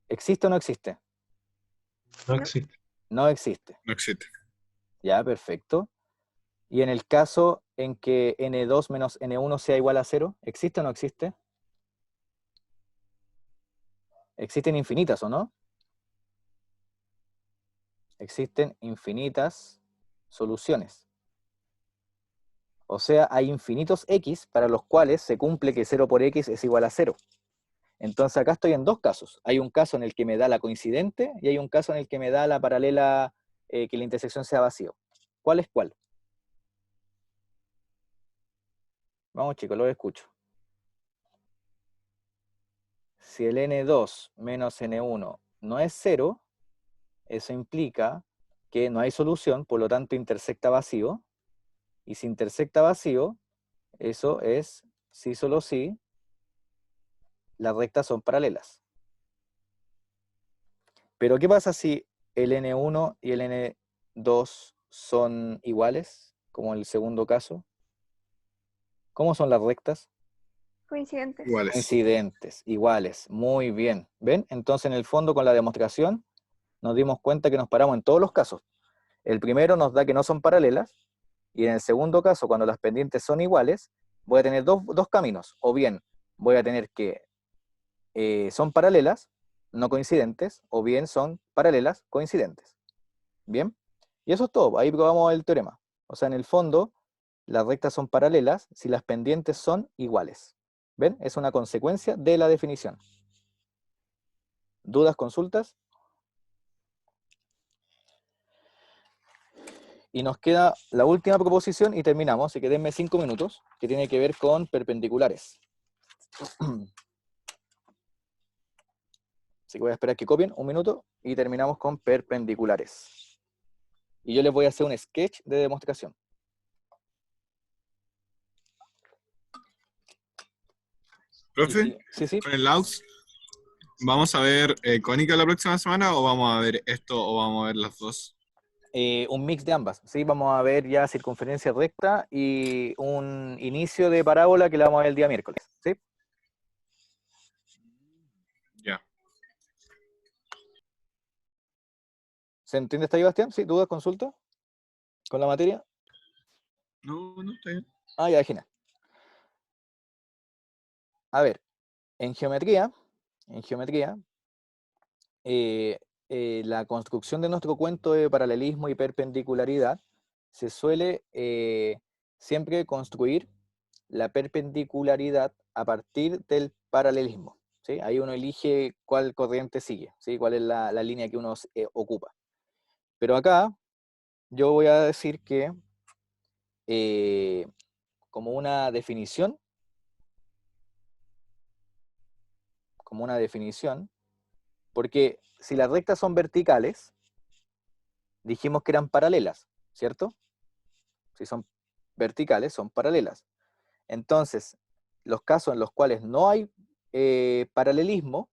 ¿Existe o no existe? No No. existe. No existe. No existe. Ya, perfecto. Y en el caso en que N2 menos N1 sea igual a 0, ¿existe o no existe? Existen infinitas, ¿o no? Existen infinitas soluciones. O sea, hay infinitos X para los cuales se cumple que 0 por X es igual a 0. Entonces acá estoy en dos casos. Hay un caso en el que me da la coincidente y hay un caso en el que me da la paralela que la intersección sea vacío. ¿Cuál es cuál? Vamos chicos, lo escucho. Si el N2 menos N1 no es 0, eso implica que no hay solución, por lo tanto intersecta vacío. Y si intersecta vacío, eso es, sí solo sí, las rectas son paralelas. Pero ¿qué pasa si el N1 y el N2 son iguales, como en el segundo caso? ¿Cómo son las rectas? Coincidentes. Iguales. Coincidentes, iguales, muy bien. ¿Ven? Entonces en el fondo con la demostración nos dimos cuenta que nos paramos en todos los casos. El primero nos da que no son paralelas, y en el segundo caso, cuando las pendientes son iguales, voy a tener dos caminos. O bien voy a tener que son paralelas, no coincidentes, o bien son paralelas, coincidentes. ¿Bien? Y eso es todo. Ahí probamos el teorema. O sea, en el fondo, las rectas son paralelas si las pendientes son iguales. ¿Ven? Es una consecuencia de la definición. ¿Dudas, consultas? Y nos queda la última proposición y terminamos, así que denme 5 minutos, que tiene que ver con perpendiculares. Así que voy a esperar que copien un minuto y terminamos con perpendiculares. Y yo les voy a hacer un sketch de demostración. Profe, Sí. con el Laux, ¿vamos a ver cónica la próxima semana o vamos a ver esto o vamos a ver las dos? Un mix de ambas, ¿sí? Vamos a ver ya circunferencia recta y un inicio de parábola que la vamos a ver el día miércoles, ¿sí? Ya. ¿Se entiende hasta ahí, Bastián? ¿Sí? ¿Dudas, consulta? ¿Con la materia? No, está bien. Ah, ya, genial. A ver, en geometría, la construcción de nuestro cuento de paralelismo y perpendicularidad se suele siempre construir la perpendicularidad a partir del paralelismo, ¿sí? Ahí uno elige cuál corriente sigue, ¿sí? Cuál es la línea que uno ocupa. Pero acá yo voy a decir que como una definición, porque si las rectas son verticales, dijimos que eran paralelas, ¿cierto? Si son verticales, son paralelas. Entonces, los casos en los cuales no hay paralelismo,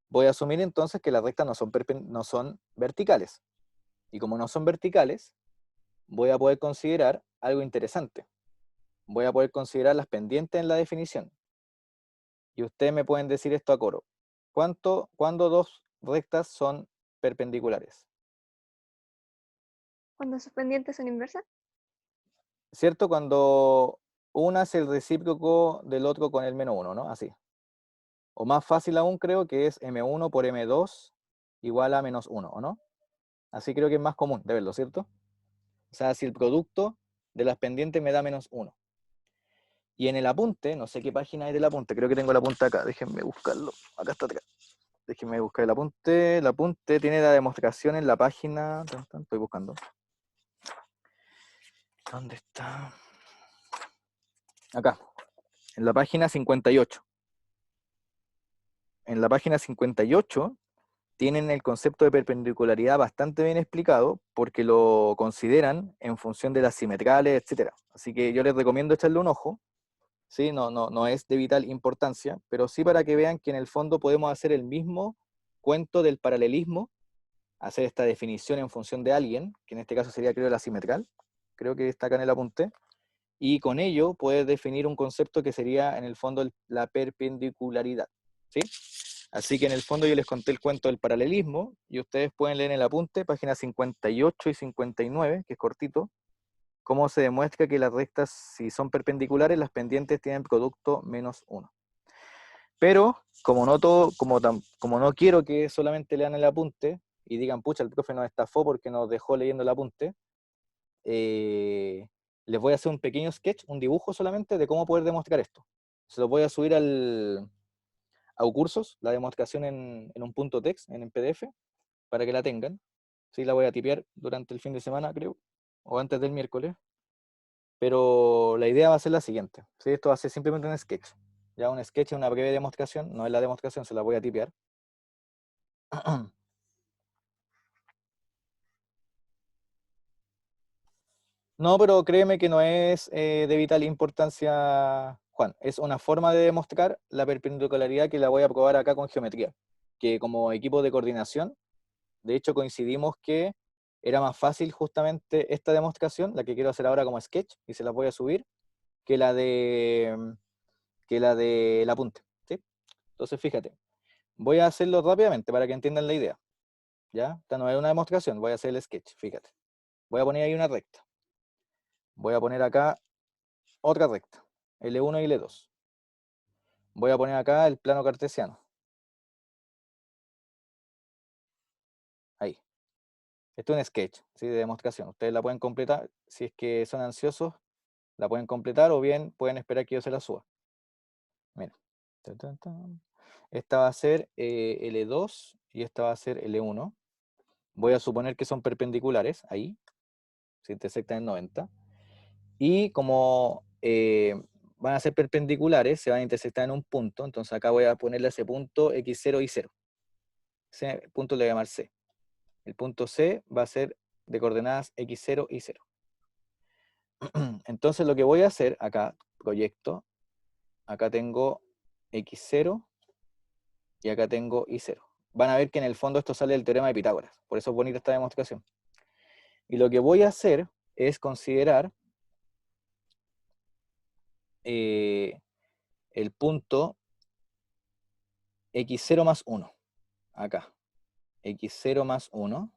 voy a asumir entonces que las rectas no son verticales. Y como no son verticales, voy a poder considerar algo interesante. Voy a poder considerar las pendientes en la definición. Y ustedes me pueden decir esto a coro. ¿Cuándo dos rectas son perpendiculares? Cuando sus pendientes son inversas. ¿Cierto? Cuando una es el recíproco del otro con el menos 1, ¿no? Así. O más fácil aún creo que es M1 por M2 igual a menos 1, ¿o no? Así creo que es más común de verlo, ¿cierto? O sea, si el producto de las pendientes me da menos 1. Y en el apunte, no sé qué página es del apunte, creo que tengo el apunte acá, déjenme buscarlo. Acá está atrás. Déjenme buscar el apunte. El apunte tiene la demostración en la página. Estoy buscando. ¿Dónde está? Acá, en la página 58. En la página 58 tienen el concepto de perpendicularidad bastante bien explicado porque lo consideran en función de las simetrales, etc. Así que yo les recomiendo echarle un ojo. ¿Sí? No es de vital importancia, pero sí para que vean que en el fondo podemos hacer el mismo cuento del paralelismo, hacer esta definición en función de alguien, que en este caso sería creo la simetral, creo que está acá en el apunte, y con ello puedes definir un concepto que sería en el fondo la perpendicularidad. ¿Sí? Así que en el fondo yo les conté el cuento del paralelismo, y ustedes pueden leer en el apunte, páginas 58 y 59, que es cortito, cómo se demuestra que las rectas, si son perpendiculares, las pendientes tienen producto menos 1. Pero, como no quiero que solamente lean el apunte y digan, pucha, el profe nos estafó porque nos dejó leyendo el apunte, les voy a hacer un pequeño sketch, un dibujo solamente de cómo poder demostrar esto. Se lo voy a subir a Ucursos, la demostración en un punto text, en PDF, para que la tengan. Sí, la voy a tipear durante el fin de semana, creo, o antes del miércoles. Pero la idea va a ser la siguiente. ¿Sí? Esto va a ser simplemente un sketch. Ya un sketch es una breve demostración, no es la demostración, se la voy a tipear. No, pero créeme que no es de vital importancia, Juan. Es una forma de demostrar la perpendicularidad que la voy a probar acá con geometría. Que como equipo de coordinación, de hecho coincidimos que era más fácil justamente esta demostración, la que quiero hacer ahora como sketch, y se la voy a subir, que la del apunte. ¿Sí? Entonces fíjate, voy a hacerlo rápidamente para que entiendan la idea. ¿Ya? Esta no es una demostración, voy a hacer el sketch, fíjate. Voy a poner ahí una recta. Voy a poner acá otra recta, L1 y L2. Voy a poner acá el plano cartesiano. Ahí. Esto es un sketch, ¿sí? De demostración. Ustedes la pueden completar, si es que son ansiosos, la pueden completar o bien pueden esperar que yo se la suba. Mira. Esta va a ser L2 y esta va a ser L1. Voy a suponer que son perpendiculares, ahí. Se intersectan en 90. Y como van a ser perpendiculares, se van a intersectar en un punto, entonces acá voy a ponerle a ese punto x0 y 0. Ese punto le voy a llamar C. El punto C va a ser de coordenadas x0 y 0. Entonces lo que voy a hacer acá, proyecto, acá tengo x0 y acá tengo y0. Van a ver que en el fondo esto sale del teorema de Pitágoras, por eso es bonita esta demostración. Y lo que voy a hacer es considerar el punto x0 más 1, acá, x0 más 1,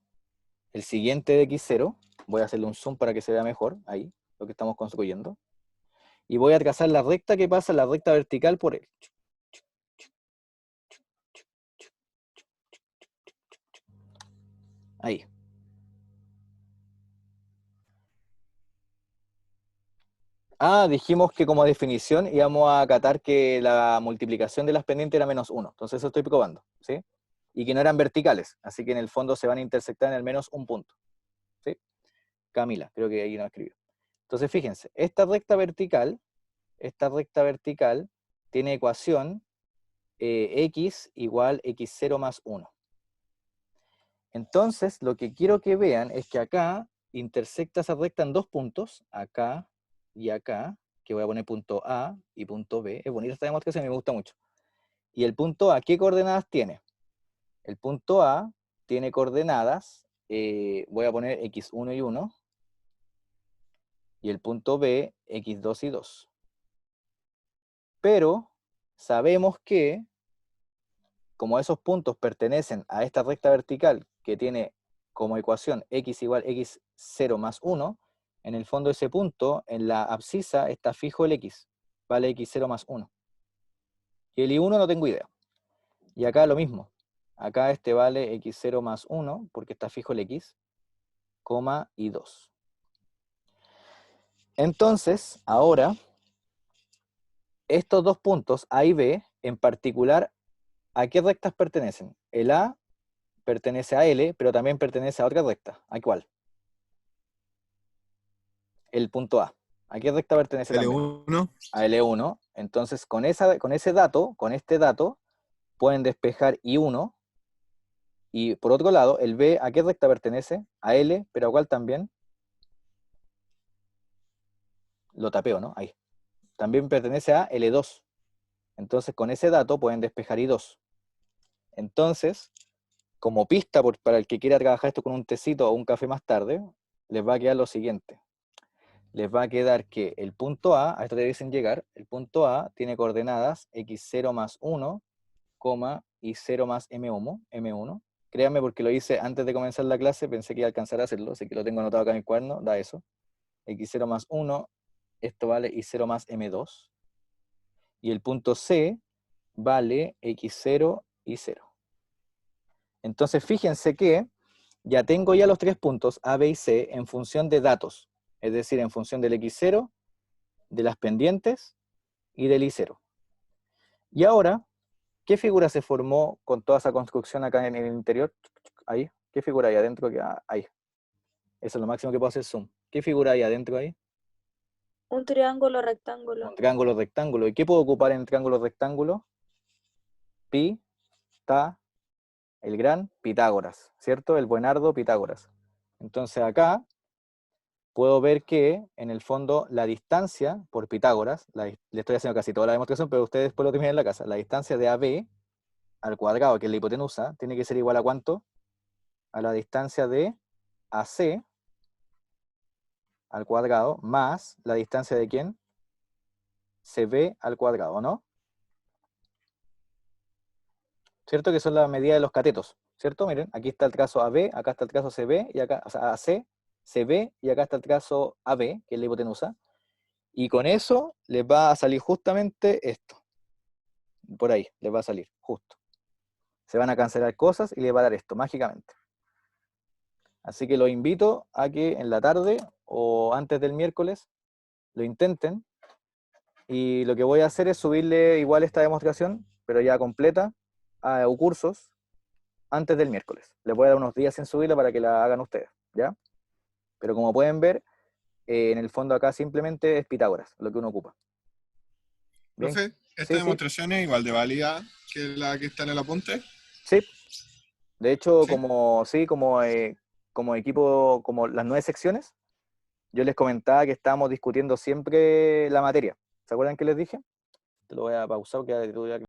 el siguiente de x0, voy a hacerle un zoom para que se vea mejor, ahí, lo que estamos construyendo, y voy a trazar la recta que pasa, la recta vertical por él. Ahí. Ah, dijimos que como definición íbamos a acatar que la multiplicación de las pendientes era menos 1, entonces eso estoy probando, ¿sí? Y que no eran verticales, así que en el fondo se van a intersectar en el menos un punto, ¿sí? Camila, creo que ahí no escribió. Entonces fíjense, esta recta vertical tiene ecuación x igual x0 más 1. Entonces, lo que quiero que vean es que acá intersecta esa recta en dos puntos, acá y acá, que voy a poner punto A y punto B. Es bonita esta demostración, me gusta mucho. Y el punto A, ¿qué coordenadas tiene? El punto A tiene coordenadas, voy a poner x1 y 1, y el punto B, x2 y 2. Pero sabemos que, como esos puntos pertenecen a esta recta vertical que tiene como ecuación x igual x0 más 1, en el fondo ese punto, en la abscisa, está fijo el x, vale x0 más 1. Y el y1 no tengo idea. Y acá lo mismo. Acá este vale x0 más 1, porque está fijo el x, coma y 2. Entonces, ahora, estos dos puntos, A y B, en particular, ¿a qué rectas pertenecen? El A pertenece a L, pero también pertenece a otra recta. ¿A cuál? El punto A. ¿A qué recta pertenece también? L1. A L1. Entonces, con ese dato, con este dato, pueden despejar I1. Y por otro lado, el B, ¿a qué recta pertenece? A L, pero ¿a cuál también? Lo tapeo, ¿no? Ahí. También pertenece a L2. Entonces, con ese dato pueden despejar I2. Entonces, como pista para el que quiera trabajar esto con un tecito o un café más tarde, les va a quedar lo siguiente. Les va a quedar que el punto A esto deben llegar, el punto A tiene coordenadas x0 más 1, y 0 más m1. Créanme porque lo hice antes de comenzar la clase, pensé que iba a alcanzar a hacerlo, así que lo tengo anotado acá en el cuaderno, da eso. x0 más 1, esto vale y0 más m2. Y el punto C vale x0 y 0. Entonces fíjense que ya tengo ya los tres puntos A, B y C en función de datos, es decir, en función del x0, de las pendientes y del y0. Y ahora, ¿qué figura se formó con toda esa construcción acá en el interior? Ahí. ¿Qué figura hay adentro? Ahí. Eso es lo máximo que puedo hacer zoom. ¿Qué figura hay adentro ahí? Un triángulo rectángulo. Un triángulo rectángulo. ¿Y qué puedo ocupar en el triángulo rectángulo? Pi, ta, el gran Pitágoras, ¿cierto? El buenardo Pitágoras. Entonces acá puedo ver que, en el fondo, la distancia por Pitágoras, le estoy haciendo casi toda la demostración, pero ustedes después lo terminan en la casa, la distancia de AB al cuadrado, que es la hipotenusa, tiene que ser igual a ¿cuánto? A la distancia de AC al cuadrado, más la distancia de ¿quién? CB al cuadrado, ¿no? ¿Cierto? Que son las medidas de los catetos, ¿cierto? Miren, aquí está el trazo AB, acá está el trazo CB, y acá, o sea, AC, CB, y acá está el trazo AB, que es la hipotenusa. Y con eso les va a salir justamente esto. Por ahí les va a salir, justo. Se van a cancelar cosas y les va a dar esto, mágicamente. Así que los invito a que en la tarde o antes del miércoles lo intenten. Y lo que voy a hacer es subirle igual esta demostración, pero ya completa, a cursos antes del miércoles. Les voy a dar unos días sin subirla para que la hagan ustedes, ¿ya? Pero como pueden ver, en el fondo acá simplemente es Pitágoras, lo que uno ocupa. ¿Bien? Profe, ¿esta Sí, sí. demostración es igual de válida que la que está en el apunte? Sí. De hecho, ¿Sí? como equipo, como las 9 secciones, yo les comentaba que estábamos discutiendo siempre la materia. ¿Se acuerdan que les dije? Te lo voy a pausar, que